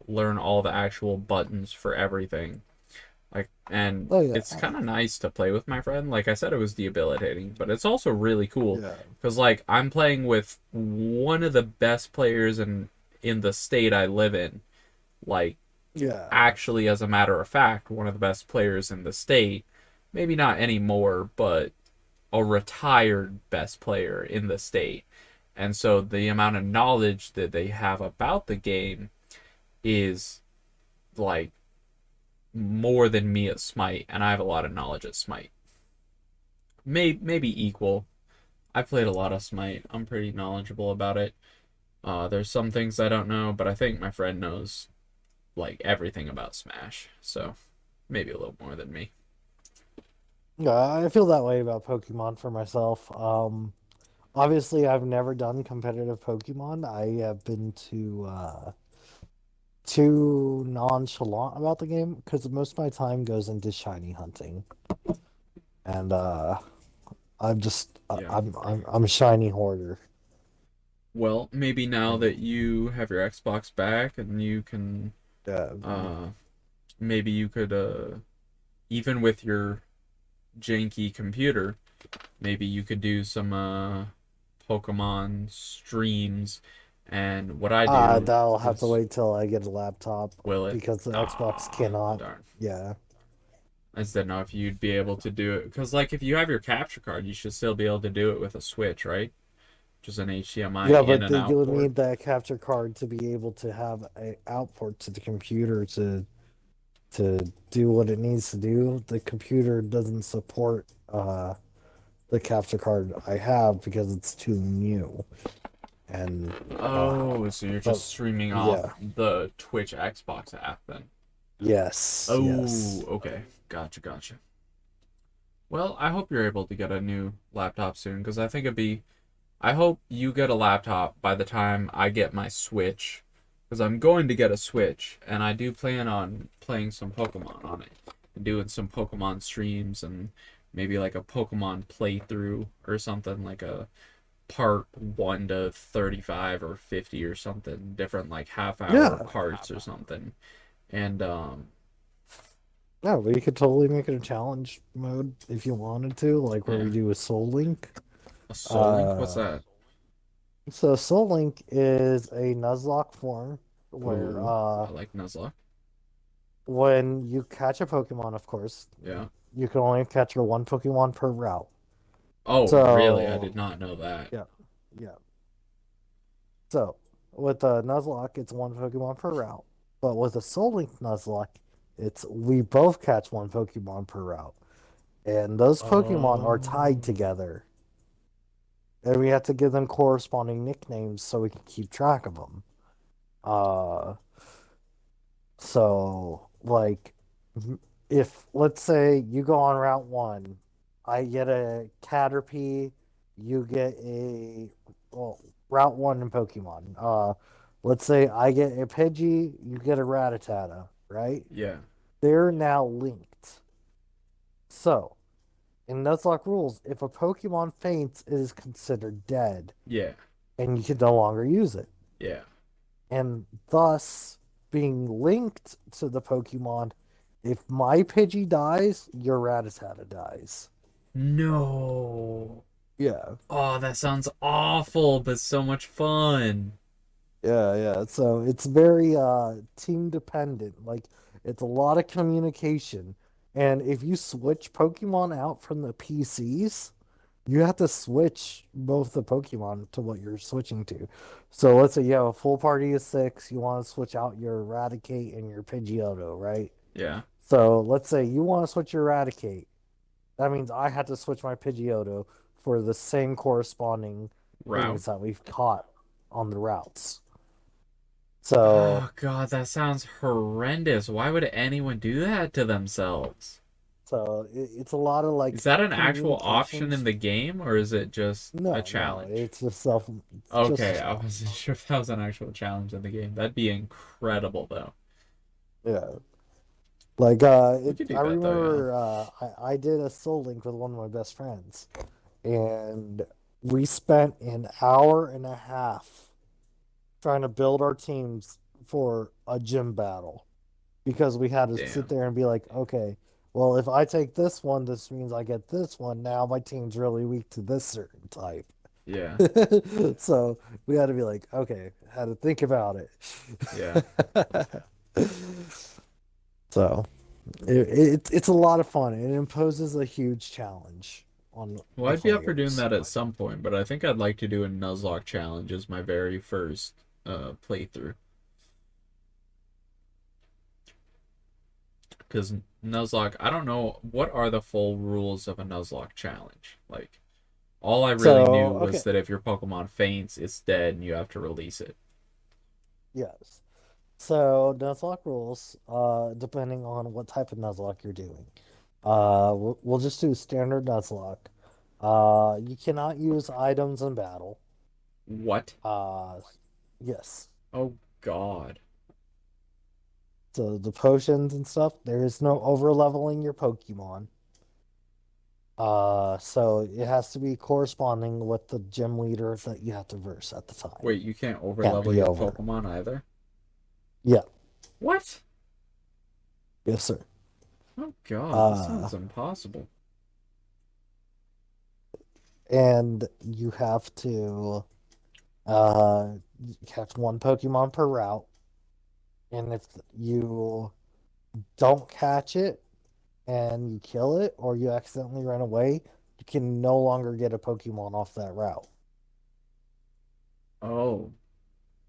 learn all the actual buttons for everything. Like, and oh yeah, it's kind of nice to play with my friend. Like I said, it was debilitating, but it's also really cool yeah, because like I'm playing with one of the best players in the state I live in. Like, yeah. actually, as a matter of fact, one of the best players in the state. Maybe not anymore, but a retired best player in the state. And so the amount of knowledge that they have about the game is like more than me at Smite, and I have a lot of knowledge at Smite. Maybe equal. I've played a lot of Smite. I'm pretty knowledgeable about it. There's some things I don't know, but I think my friend knows like everything about Smash. So maybe a little more than me. Yeah, I feel that way about Pokemon for myself. Obviously, I've never done competitive Pokemon. I have been too nonchalant about the game because most of my time goes into shiny hunting, and I'm just Yeah. I'm a shiny hoarder. Well, maybe now And that you have your Xbox back and you can, uh, uh, maybe you could, even with your janky computer, maybe you could do some, Pokemon streams. And what I do that'll have to is, wait till I get a laptop will it? because the Xbox Ah, cannot. darn. Yeah, I just didn't know if you'd be able to do it. Because, like, if you have your capture card, you should still be able to do it with a Switch, right? Just an HDMI yeah, in but and out you'll port. need that capture card to be able to have a output to the computer to do what it needs to do. The computer doesn't support the capture card I have because it's too new. And Oh, so you're but just streaming off yeah, the Twitch Xbox app then. yes, Oh, yes. okay. Gotcha, gotcha. Well, I hope you're able to get a new laptop soon because I think it'd be. I hope you get a laptop by the time I get my Switch because I'm going to get a Switch and I do plan on playing some Pokemon on it and doing some Pokemon streams and maybe like a Pokemon playthrough or something like a part 1 to 35 or 50 or something different like half hour Yeah. parts or something and Yeah, we could totally make it a challenge mode if you wanted to, like where we yeah, do with Soul Link. a Soul Link, what's Uh, that? so Soul Link is a Nuzlocke form where Ooh, I like Nuzlocke. when you catch a Pokemon, of course, Yeah. you can only catch your one Pokemon per route. Oh really, I So did not know that. yeah, yeah. So with a Nuzlocke, it's one Pokemon per route. But with a Soul Link Nuzlocke, it's we both catch one Pokemon per route. And those Pokemon are tied Oh. together. And we have to give them corresponding nicknames so we can keep track of them. Uh, so like if let's say you go on Route 1, I get a Caterpie, you get a well, Route 1 in Pokemon. Let's say I get a Pidgey, you get a Rattata, right? Yeah. They're now linked. So, in Nuzlocke rules, if a Pokemon faints, it is considered dead, Yeah. and you can no longer use it. Yeah. And thus, being linked to the Pokemon, if my Pidgey dies, your Rattata dies. No. Yeah, Oh, that sounds awful, but so much fun. yeah. So it's very team dependent. Like it's a lot of communication. And if you switch Pokemon out from the PCs, you have to switch both the Pokemon to what you're switching to. So let's say you have a full party of six, you want to switch out your Eradicate and your Pidgeotto, right? Yeah. So let's say you want to switch your Eradicate. That means I had to switch my Pidgeotto for the same corresponding Route. things that we've caught on the routes. So, Oh god, that sounds horrendous. Why would anyone do that to themselves? it's a lot of Is like that an actual option in communications. the game or is it just a No, challenge? it's just self, it's just a Okay, I challenge. wasn't sure if that was an actual challenge in the game. That'd be incredible though. Yeah. Like We could do I that though, yeah. remember I did a Soul Link with one of my best friends, and we spent an hour and a half trying to build our teams for a gym battle because we had to sit Damn. there and be like, okay, well, if I take this one, this means I get this one. Now my team's really weak to this certain type. Yeah. So we had to be like, okay, had to think about it. Yeah. So it's a lot of fun. It imposes a huge challenge on Well, the I'd be up for doing players. that at some point, but I think I'd like to do a Nuzlocke challenge as my very first playthrough. Because Nuzlocke, I don't know what are the full rules of a Nuzlocke challenge. Like, all I really So knew was okay, that if your Pokemon faints, it's dead and you have to release it. yes. So Nuzlocke rules, depending on what type of Nuzlocke you're doing. We'll just do standard Nuzlocke. You cannot use items in battle. What? Uh, yes. Oh God. So the potions and stuff, there is no over leveling your Pokemon. So it has to be corresponding with the gym leader that you have to verse at the time. Wait, you can't Can't overlevel be your over. Pokemon either? Yeah, What? yes, sir. Oh God, this Uh, sounds impossible. and you have one Pokemon per route, and if you don't catch it and you kill it, or you accidentally run away, you can no longer get a Pokemon off that route. Oh.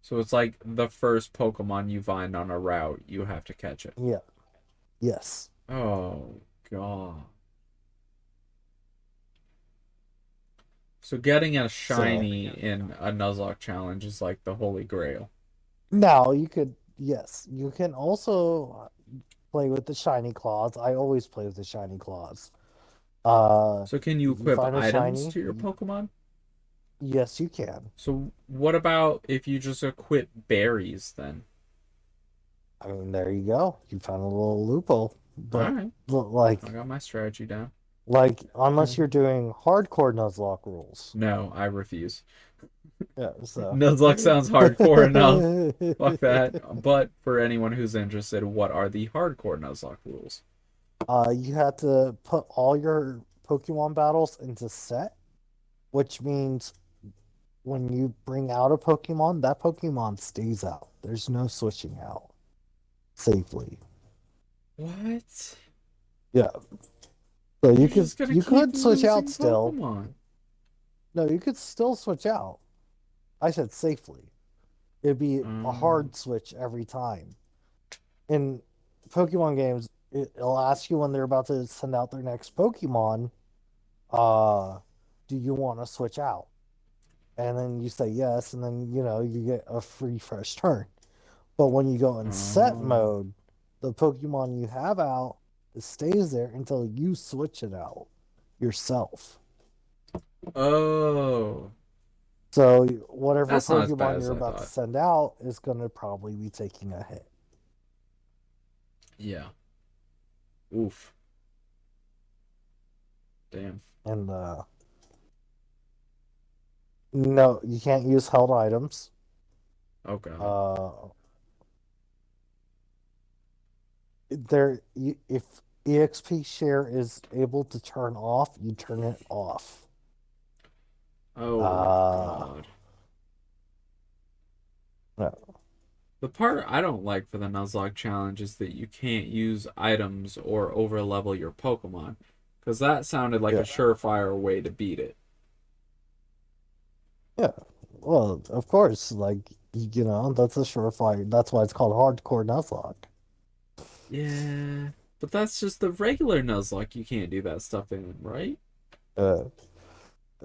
So it's like the first Pokemon you find on a route, you have to catch it. Yeah, yes. Oh God. So getting a So shiny in a Nuzlocke challenge is like the holy grail. now yes, you can also play with the shiny claws. I always play with the shiny claws. So can you You equip find a items shiny, to your Pokemon? yes, you can. So what about if you just equip berries then? I mean, there you go. You found a little loophole. All But right, like, I got my strategy down. unless you're doing hardcore Nuzlocke rules. No, I refuse. Yeah, so Nuzlocke sounds hardcore enough. Fuck that. But for anyone who's interested, what are the hardcore Nuzlocke rules? you have to put all your Pokemon battles into set, which means when you bring out a Pokemon, that Pokemon stays out. There's no switching out safely. What? Yeah. So You're just gonna you keep could switch out losing still. Pokemon. No, you could still switch out. I said safely. It'd be a Um, hard switch every time. In Pokemon games, it'll ask you when they're about to send out their next Pokemon, uh, do you want to switch out? And then you say yes, and then you get a free fresh turn. But when you go in set oh. mode, the Pokemon you have out, it stays there until you switch it out yourself. Oh. So whatever That's not as bad Pokemon as you're I about to thought. send out is going to probably be taking a hit. Yeah. Oof. Damn. And no, you can't use held items. Oh God. Uh, if EXP share is able to turn off, you turn it off. Oh Uh, God. no, The part I don't like for the Nuzlocke challenge is that you can't use items or overlevel your Pokemon, because that sounded like a yeah, surefire way to beat it. yeah. Well, of course, that's a surefire. That's why it's called hardcore Nuzlocke. Yeah, but that's just the regular Nuzlocke. You can't do that stuff in, right?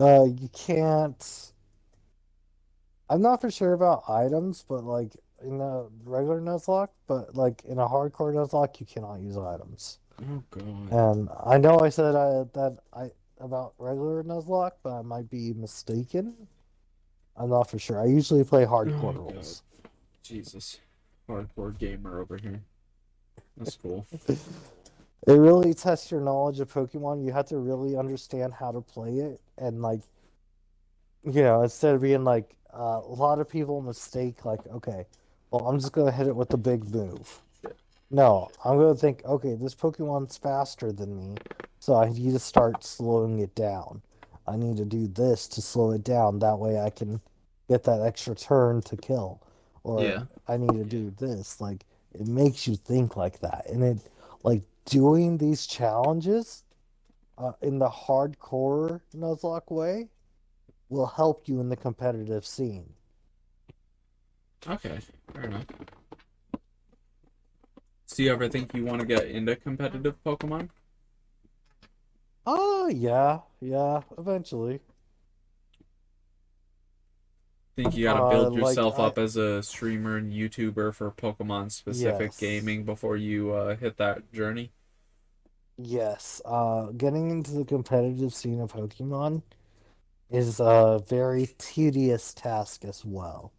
Uh, you can't. I'm not for sure about items, but like in a regular Nuzlocke, but like in a hardcore Nuzlocke, you cannot use items. Oh God. And I know I said that I about regular Nuzlocke, but I might be mistaken. I'm not for sure. I usually play hardcore Oh God. rules. Jesus. Hardcore gamer over here. That's cool. It really tests your knowledge of Pokemon. You have to really understand how to play it, and instead of being like a lot of people mistake like, okay, well, I'm just gonna hit it with the big move. No, I'm gonna think, okay, this Pokemon's faster than me, so I need to start slowing it down. I need to do this to slow it down. That way I can get that extra turn to kill. Or Yeah. I need to do this. Like, it makes you think like that. And like, doing these challenges in the hardcore Nuzlocke way will help you in the competitive scene. Okay. Fair enough. So you ever think you want to get into competitive Pokemon? Oh, yeah, yeah, eventually. Think you gotta build Like yourself up as a streamer and YouTuber for Pokemon specific yes. gaming before you hit that journey? Yes, getting into the competitive scene of Pokemon is a very tedious task as well.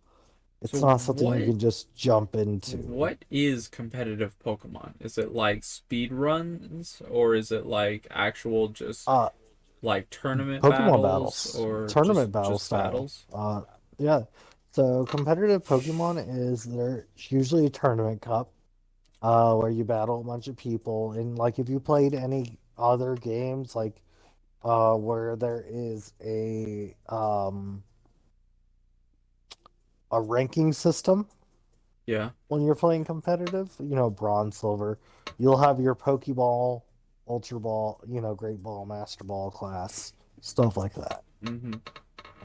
So It's not something you can just jump into. what is competitive Pokemon? Is it like speed runs or is it like actual just Uh, like tournament Pokemon battles battles, or tournament battle just style. battles? Yeah. So competitive Pokemon is there's usually a tournament cup, where you battle a bunch of people, and like if you played any other games, like where there is a ranking system Yeah. when you're playing competitive, bronze, silver, you'll have your Pokeball, Ultra Ball, Great Ball, Master Ball class, stuff like that. Mm-hmm.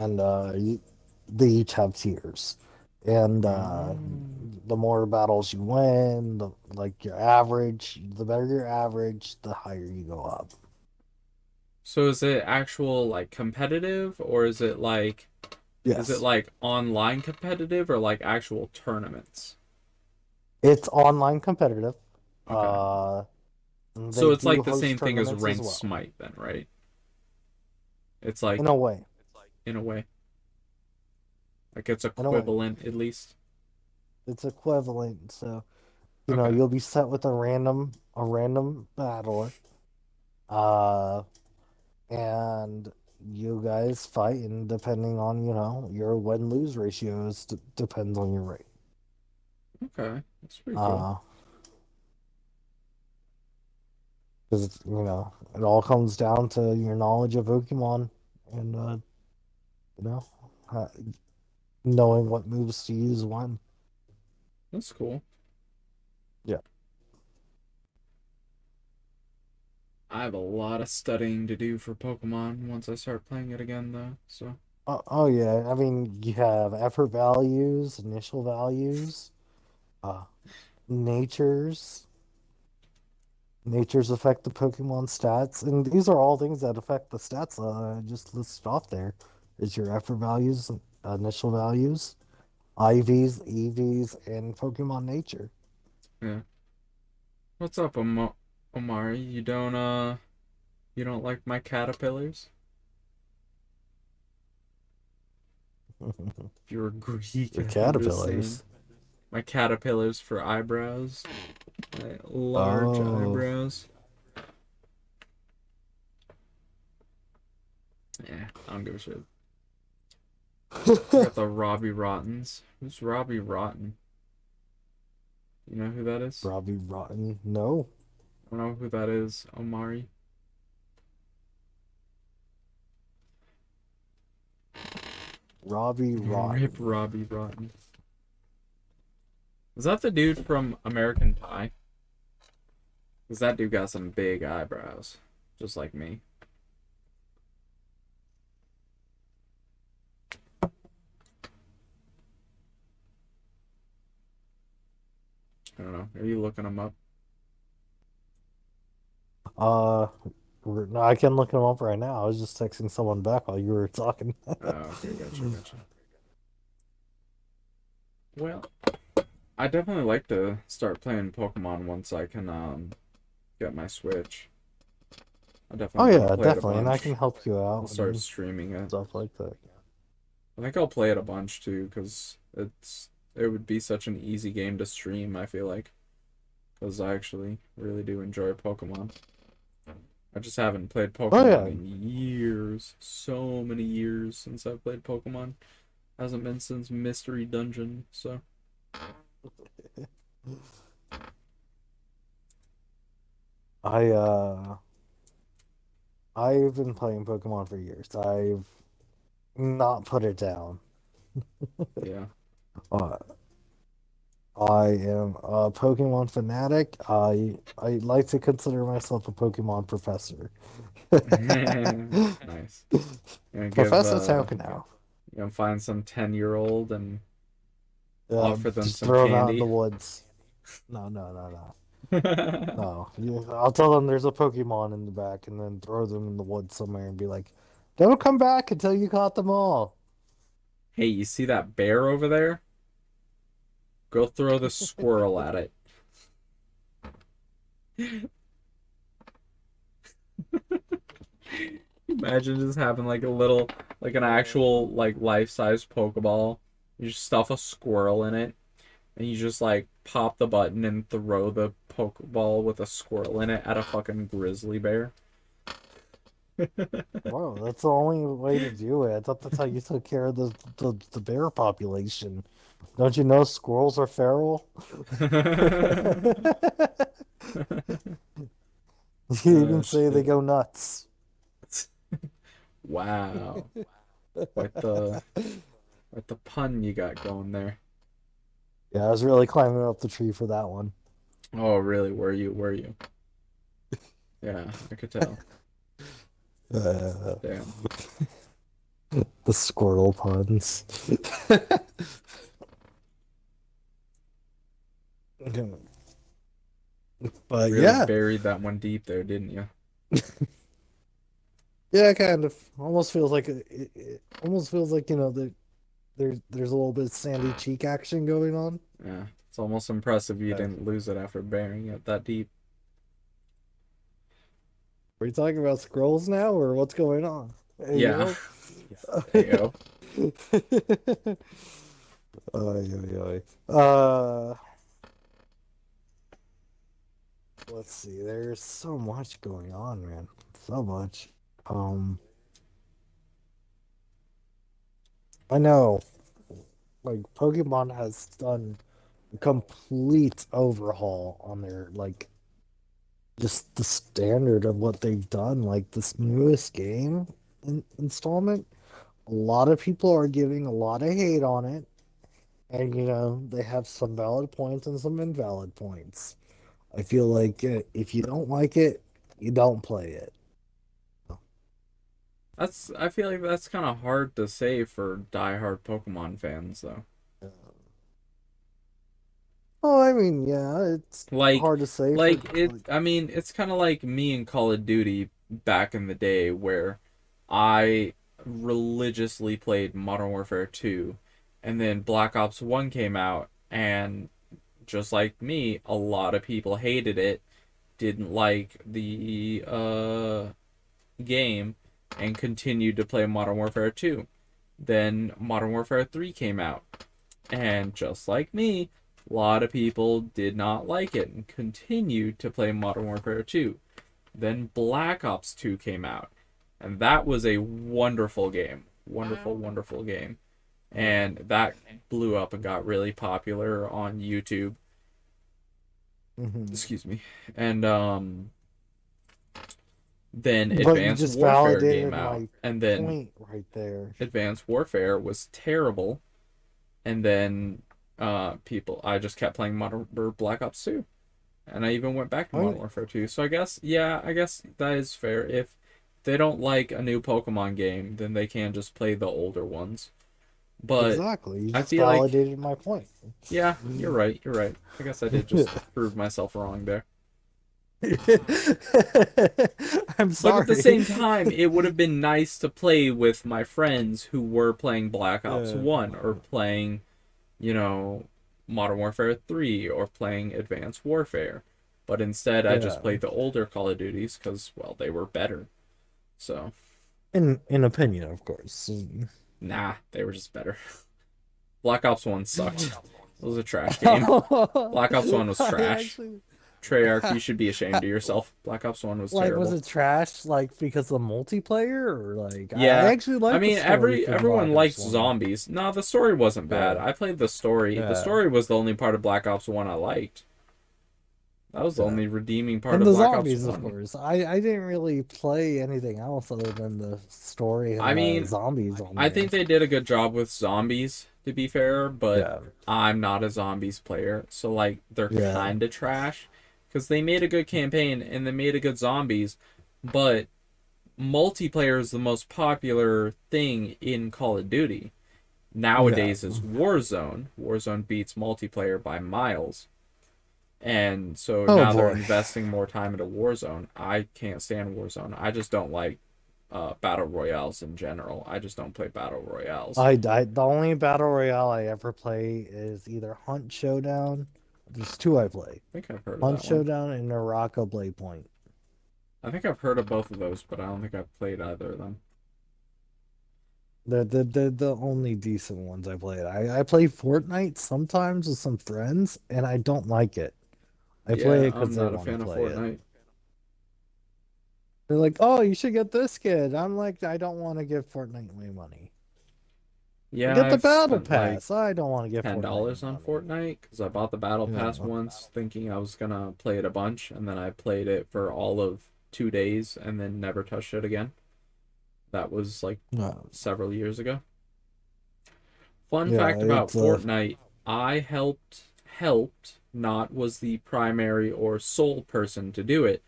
And they each have tiers. And Oh. the more battles you win, like your average, the better your average, the higher you go up. So is it actual like competitive or is it Yes. like online competitive or like actual tournaments? It's online competitive. Okay. Uh, they So it's do like the host same thing as tournaments as ranked well, Smite then, right? It's in a like way. in a way. Like it's In a way. equivalent at least. It's equivalent. So, Okay. you'll be set with a random battler. Uh, and you guys fight, and depending on, your win-lose ratios, depends on your rate. Okay. That's pretty cool. Uh, because, it all comes down to your knowledge of Pokemon and, you know, uh, knowing what moves to use when. That's cool. Yeah. I have a lot of studying to do for Pokemon once I start playing it again though. So, Oh, yeah. I mean, you have effort values, initial values, uh, natures. Natures affect the Pokemon stats, and these are all things that affect the stats just listed off there. Is your effort values, initial values, IVs, EVs, and Pokemon nature. yeah. What's up, Omari? You don't like my caterpillars? If you're Greek, Your I'm just saying. caterpillars. My caterpillars for eyebrows. My large Oh. eyebrows. Yeah, I don't give a shit. I got the Robbie Rottens. Who's Robbie Rotten? You know who that is? Robbie Rotten. No. I don't know who that is, Omari. Robbie Rip Rotten. Robbie Rotten. Is that the dude from American Pie? Because that dude got some big eyebrows, just like me. I don't know. Are you looking him up? Uh, no, I can look him up right now. I was just texting someone back while you were talking. Oh, okay, gotcha. Well, I definitely like to start playing Pokemon once I can get my Switch. I Oh definitely want to yeah, play it a definitely, and I can bunch. help you I'll out start and streaming it. stuff like that. I think I'll play it a bunch too, because it would be such an easy game to stream, I feel like. Because I actually really do enjoy Pokemon. I just haven't played Oh Pokemon yeah. in years. So many years since I've played Pokemon. Hasn't been since Mystery Dungeon, so I I've been playing Pokemon for years. I've not put it down. yeah. Uh, I am a Pokemon fanatic. I like to consider myself a Pokemon professor. Nice. Gonna give Professor Token now. you gonna find some 10-year-old and offer them Just some throw them out in the candy. woods. No, no, no, no. No, I'll tell them there's a Pokemon in the back, and then throw them in the woods somewhere and be like, "Don't come back until you caught them all." Hey, you see that bear over there? Go throw the squirrel at it. Imagine just having like a little, like an actual like life-size Pokeball. You just stuff a squirrel in it, and you just like pop the button and throw the Pokeball with a squirrel in it at a fucking grizzly bear. Whoa, that's the only way to do it. I thought that's how you took care of the bear population. Don't you know squirrels are feral? You Oh even say they shit. go nuts. Wow. Quite the pun you got going there. Yeah, I was really climbing up the tree for that one. Oh, really? Were you? Were you? Yeah, I could tell. Uh, Damn. the squirrel puns. But Really yeah, buried that one deep there, didn't you? yeah, kind of. Almost feels like it almost feels like that there's a little bit of sandy cheek action going on. Yeah. It's almost impressive you Yeah. didn't lose it after burying it that deep. Are you talking about scrolls now, or what's going on? Hey Yeah. yo. Ayo. Ay, ay, ay. Let's see. There's so much going on, man. So much. Um, I know, like Pokemon has done a complete overhaul on their just the standard of what they've done. Like this newest game installment, a lot of people are giving a lot of hate on it, and they have some valid points and some invalid points. I feel like if you don't like it, you don't play it. I feel like that's kind of hard to say for diehard Pokemon fans though. Oh, I mean, yeah, it's Like hard to say for like it like. I mean, it's kind of like me in Call of Duty back in the day where I religiously played Modern Warfare 2 and then Black Ops 1 came out and just like me, a lot of people hated it, didn't like the game and continued to play Modern Warfare 2. Then Modern Warfare 3 came out, and just like me, a lot of people did not like it and continued to play Modern Warfare 2. Then Black Ops 2 came out, and that was a wonderful game. Wonderful, wonderful game. And that blew up and got really popular on YouTube. Mhm. Excuse me. And then But you Advanced just Warfare came validated out, my and then point right there. Advanced Warfare was terrible, and then people I just kept playing Modern or Black Ops 2, and I even went back to I Modern mean, Warfare 2. So I guess yeah, I guess that is fair. If they don't like a new Pokemon game, then they can just play the older ones. But exactly. You I just feel like validated my point. yeah, you're right. You're right. I guess I did just prove myself wrong there. I'm But at the sorry. same time, it would have been nice to play with my friends who were playing Black Ops Uh, 1 or playing, you know, Modern Warfare 3 or playing Advanced Warfare. But instead, I just yeah. played the older Call of Duties because, well, they were better. So, In opinion, of course. nah, they were just better. Black Ops 1 sucked. It was a trash game. Black Ops 1 was I trash. actually Treyarch, you should be ashamed of yourself. Black Ops 1 was like, was terrible. it trash like because of the multiplayer, or like I Yeah, actually I like the mean story for everyone Black liked Ops 1. zombies. No, the story wasn't bad. Yeah. I played the story. The Yeah. story was the only part of Black Ops 1 I liked. That was the Yeah. only redeeming part And of the Black Ops zombies, of 1. course. I didn't really play anything else other than the story I and the mean, zombies on I there. think they did a good job with zombies, to be fair, but Yeah. I'm not a zombies player, so like they're Yeah. kind of trash because they made a good campaign and they made a good zombies, but multiplayer is the most popular thing in Call of Duty. Yeah. Nowadays is Warzone. Warzone beats multiplayer by miles. And so Oh now they're boy. investing more time into Warzone. I can't stand Warzone. I just don't like battle royales in general. I just don't play battle royales. The only battle royale I ever play is either Hunt Showdown. There's two I play. I think I've heard of Hunt that one. Showdown and Naraka Blade Point. I think I've heard of both of those, but I don't think I've played either of them. The only decent ones I played. I play Fortnite sometimes with some friends, and I don't like it. I play Yeah, it because I'm they not a want to fan of play it. Fortnite. They're like, "Oh, you should get this kid." I'm like, I don't want to give Fortnite my money. Yeah, Get the I've battle spent like pass. I don't want to give Fortnite $10 my on money. Fortnite because I bought the Battle Pass Yeah. once thinking I was gonna play it a bunch, and then I played it for all of 2 days and then never touched it again. That was like No. several years ago. Fun Yeah, fact about it's Fortnite, I helped, not was the primary or sole person to do it,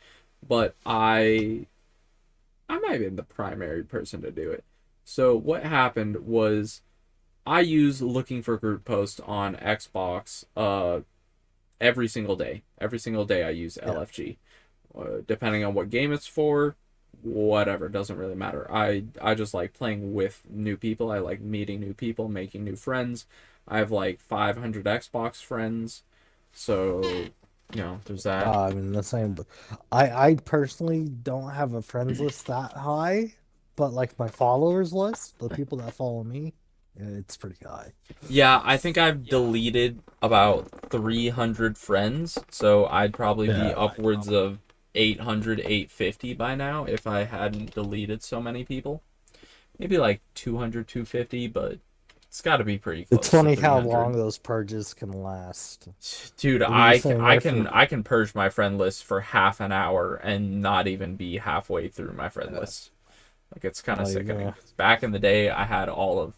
but I might have been the primary person to do it. So what happened was I use looking for group posts on Xbox every single day. Every single day I use yeah. LFG. Depending on what game it's for, whatever, doesn't really matter. I just like playing with new people. I like meeting new people, making new friends. I have like 500 Xbox friends. So, there's that. I mean the same. But I personally don't have a friends list that high, but like my followers list, the people that follow me, it's pretty high. Yeah, I think I've deleted about 300 friends, so I'd probably be Yeah. upwards of 800, 850 by now if I hadn't deleted so many people. Maybe like 200, 250, but it's got to be pretty It's close to funny how long 300. those purges can last. Dude, You'll be I, sitting I there can for I can purge my friend list for half an hour and not even be halfway through my friend list. Like it's kind of like sickening. Back in the day, I had all of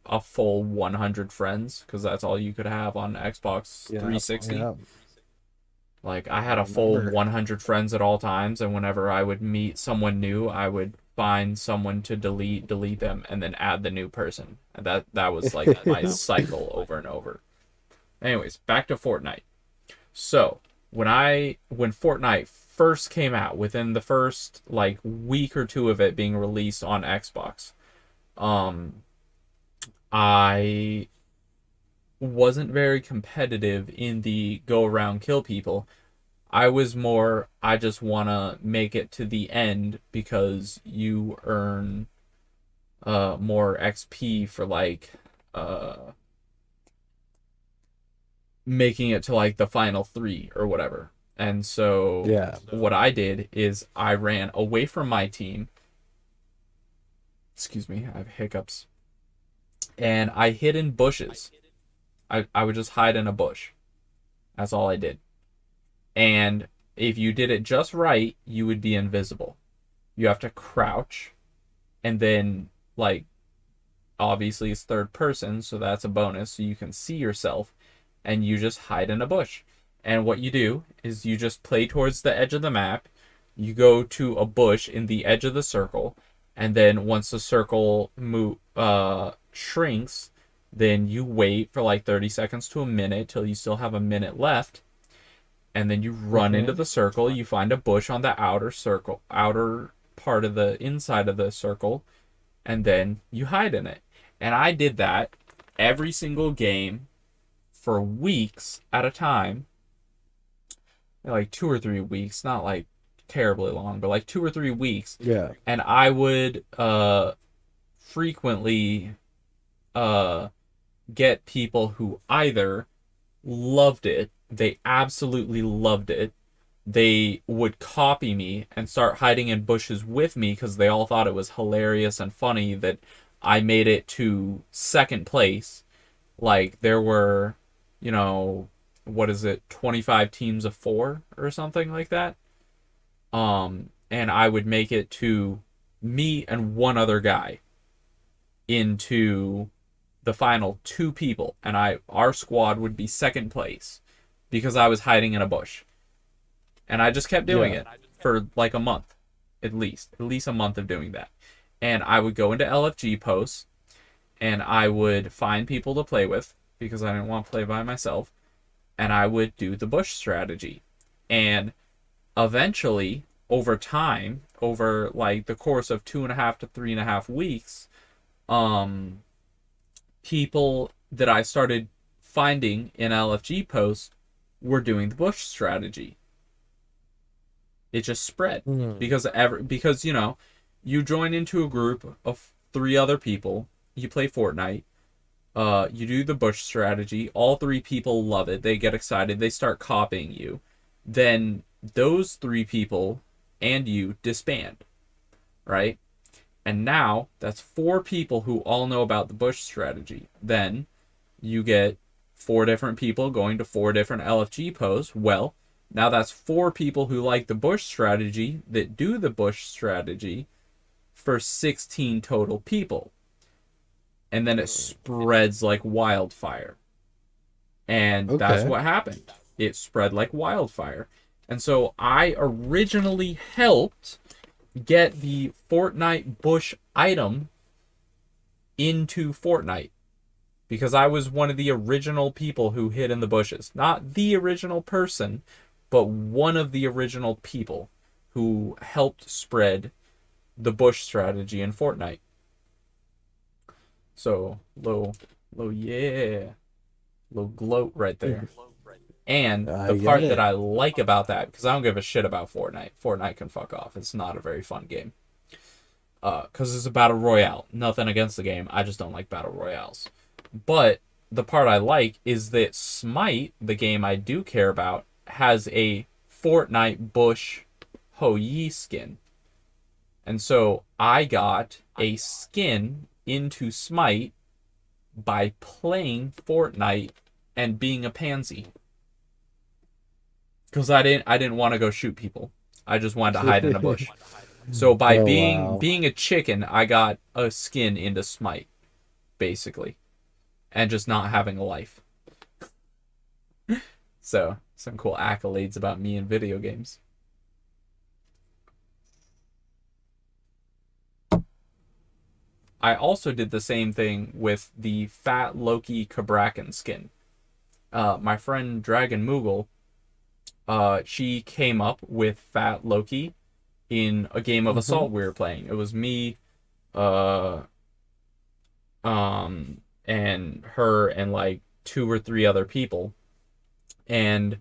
a full 100 friends because that's all you could have on Xbox yeah, 360. yeah. Like I I had a full remember. 100 friends at all times, and whenever I would meet someone new, I would find someone to delete them, and then add the new person. And that was like my cycle over and over. Anyways, back to Fortnite. So when Fortnite first came out, within the first like week or two of it being released on Xbox, um, I wasn't very competitive in the go around kill people. I was more, I just want to make it to the end because you earn more XP for like uh making it to like the final three or whatever. And so Yeah. what I did is I ran away from my team. Excuse me, I have hiccups. And I hid in bushes. I would just hide in a bush. That's all I did. And if you did it just right, you would be invisible. You have to crouch and then like obviously it's third person, so that's a bonus, so you can see yourself and you just hide in a bush. And what you do is you just play towards the edge of the map, you go to a bush in the edge of the circle, and then once the circle shrinks, then you wait for like 30 seconds to a minute till you still have a minute left, and then you run into Hmm. the circle, you find a bush on the outer part of the inside of the circle, and then you hide in it. And I did that every single game for weeks at a time, like 2 or 3 weeks, not like terribly long, but like 2 or 3 weeks. Yeah. And I would frequently uh, get people who either loved it, they absolutely loved it, they would copy me and start hiding in bushes with me because they all thought it was hilarious and funny that I made it to second place. Like there were, you know, what is it, 25 teams of four or something like that. And I would make it to me and one other guy into the final two people, and our squad would be second place because I was hiding in a bush. And I just kept doing Yeah. it for like a month, at least a month of doing that. And I would go into LFG posts and I would find people to play with because I didn't want to play by myself. And I would do the bush strategy. And eventually, over time, over like the course of 2.5 to 3.5 weeks, um, people that I started finding in LFG posts were doing the bush strategy. It just spread Mm. because you join into a group of 3 other people. You play Fortnite. You do the Bush strategy. All 3 people love it. They get excited. They start copying you. Then those 3 people and you disband, right? And now that's 4 people who all know about the Bush strategy. Then you get 4 different people going to 4 different LFG posts. Well, now that's 4 people who like the Bush strategy that do the Bush strategy for 16 total people. And then it spreads like wildfire. And that's Okay. what happened. It spread like wildfire. And so I originally helped get the Fortnite Bush item into Fortnite because I was one of the original people who hid in the bushes. Not the original person, but one of the original people who helped spread the Bush strategy in Fortnite. So, yeah, low gloat right there. And I the get part that it. I like about that, because I don't give a shit about Fortnite. Fortnite can fuck off. It's not a very fun game. Because it's a battle royale. Nothing against the game. I just don't like battle royales. But the part I like is that Smite, the game I do care about, has a Fortnite Bush Hou Yi skin. And so I got a skin into Smite by playing Fortnite and being a pansy. Because I didn't want to go shoot people. I just wanted to hide in a bush. So by Oh being wow. being a chicken, I got a skin into Smite, basically. And just not having a life. So, some cool accolades about me in video games. I also did the same thing with the Fat Loki Cabrakan skin. My friend Dragon Moogle, she came up with Fat Loki in a game of Hmm. Assault we were playing. It was me, uh, and her and like 2 or 3 other people, and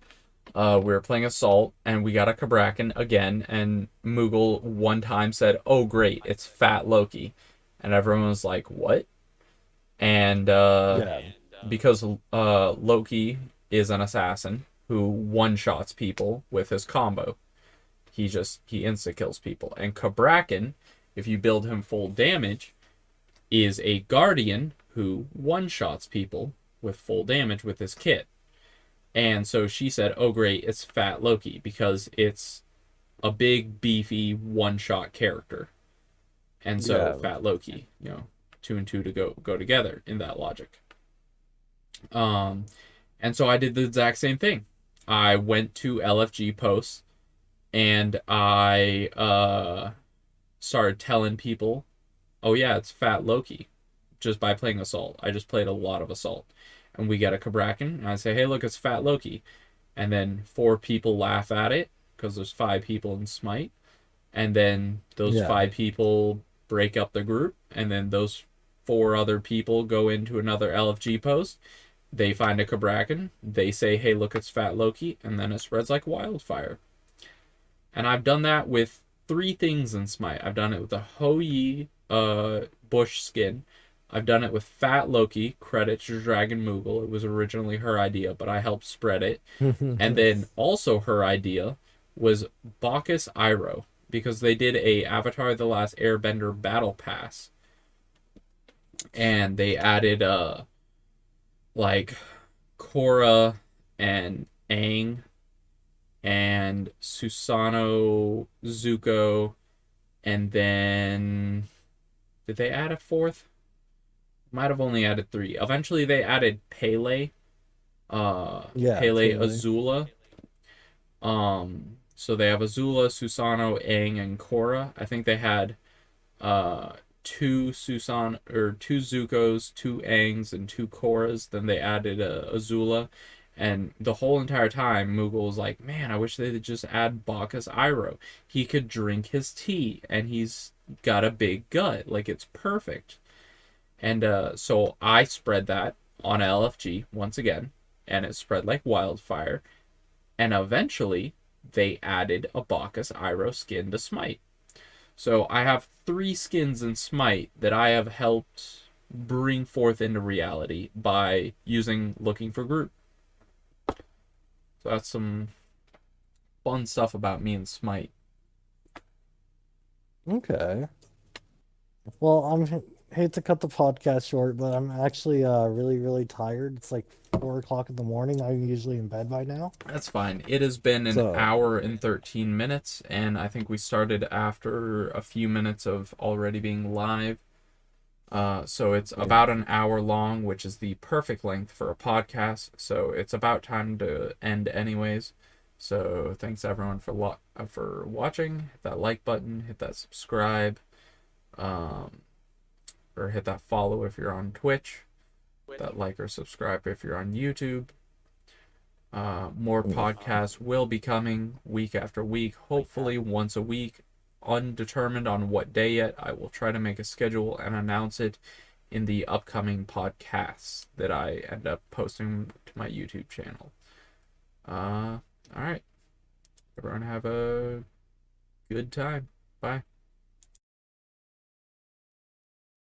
we were playing Assault, and we got a Cabrakan again, and Moogle one time said, "Oh great, it's Fat Loki," and everyone was like, "What?" And Yeah. because Loki is an assassin who one shots people with his combo. He insta kills people. And Cabrakan, if you build him full damage, is a guardian who one shots people with full damage with his kit. And so she said, "Oh great, it's Fat Loki because it's a big beefy one shot character." And so Yeah. Fat Loki, 2 and 2 to go together in that logic. Um, and so I did the exact same thing. I went to LFG posts and I started telling people, "Oh yeah, it's Fat Loki," just by playing Assault. I just played a lot of Assault, and we get a Cabrakan, and I say, "Hey, look, it's Fat Loki," and then 4 people laugh at it because there's 5 people in Smite, and then those Yeah. 5 people break up the group, and then those 4 other people go into another LFG post. They find a Cabrakan. They say, "Hey, look, it's Fat Loki," and then it spreads like wildfire. And I've done that with 3 things in Smite. I've done it with the Hou Yi Bush skin. I've done it with Fat Loki. Credit to Dragon Moogle. It was originally her idea, but I helped spread it. And then also her idea was Bacchus Iroh, because they did a Avatar The Last Airbender battle pass. And they added like Korra and Aang and Susanoo, Zuko, and then did they add a fourth? Might have only added 3. Eventually they added Pele, Yeah. Pele Pele. Azula. So they have Azula, Susanoo, Aang, and Korra. I think they had uh 2 Zukos, 2 Aangs, and 2 Korras. Then they added Azula, and the whole entire time Moogle was like, "Man, I wish they'd just add Bacchus Iroh. He could drink his tea, and he's got a big gut. Like it's perfect." And so I spread that on LFG once again, and it spread like wildfire. And eventually, they added a Bacchus Iroh skin to Smite. So I have 3 skins in Smite that I have helped bring forth into reality by using Looking for Groot. So that's some fun stuff about me and Smite. Okay. Well, hate to cut the podcast short, but I'm actually really really tired. It's like 4 o'clock in the morning. I'm usually in bed by now. That's fine. It has been an So hour and 13 minutes, and I think we started after a few minutes of already being live. So it's yeah. about an hour long, which is the perfect length for a podcast. So it's about time to end, anyways. So thanks everyone for watching. Hit that like button, hit that subscribe, um, or hit that follow if you're on Twitch. That like or subscribe if you're on YouTube. More podcasts will be coming week after week, hopefully once a week. Undetermined on what day yet. I will try to make a schedule and announce it in the upcoming podcasts that I end up posting to my YouTube channel. All right. Everyone have a good time. Bye.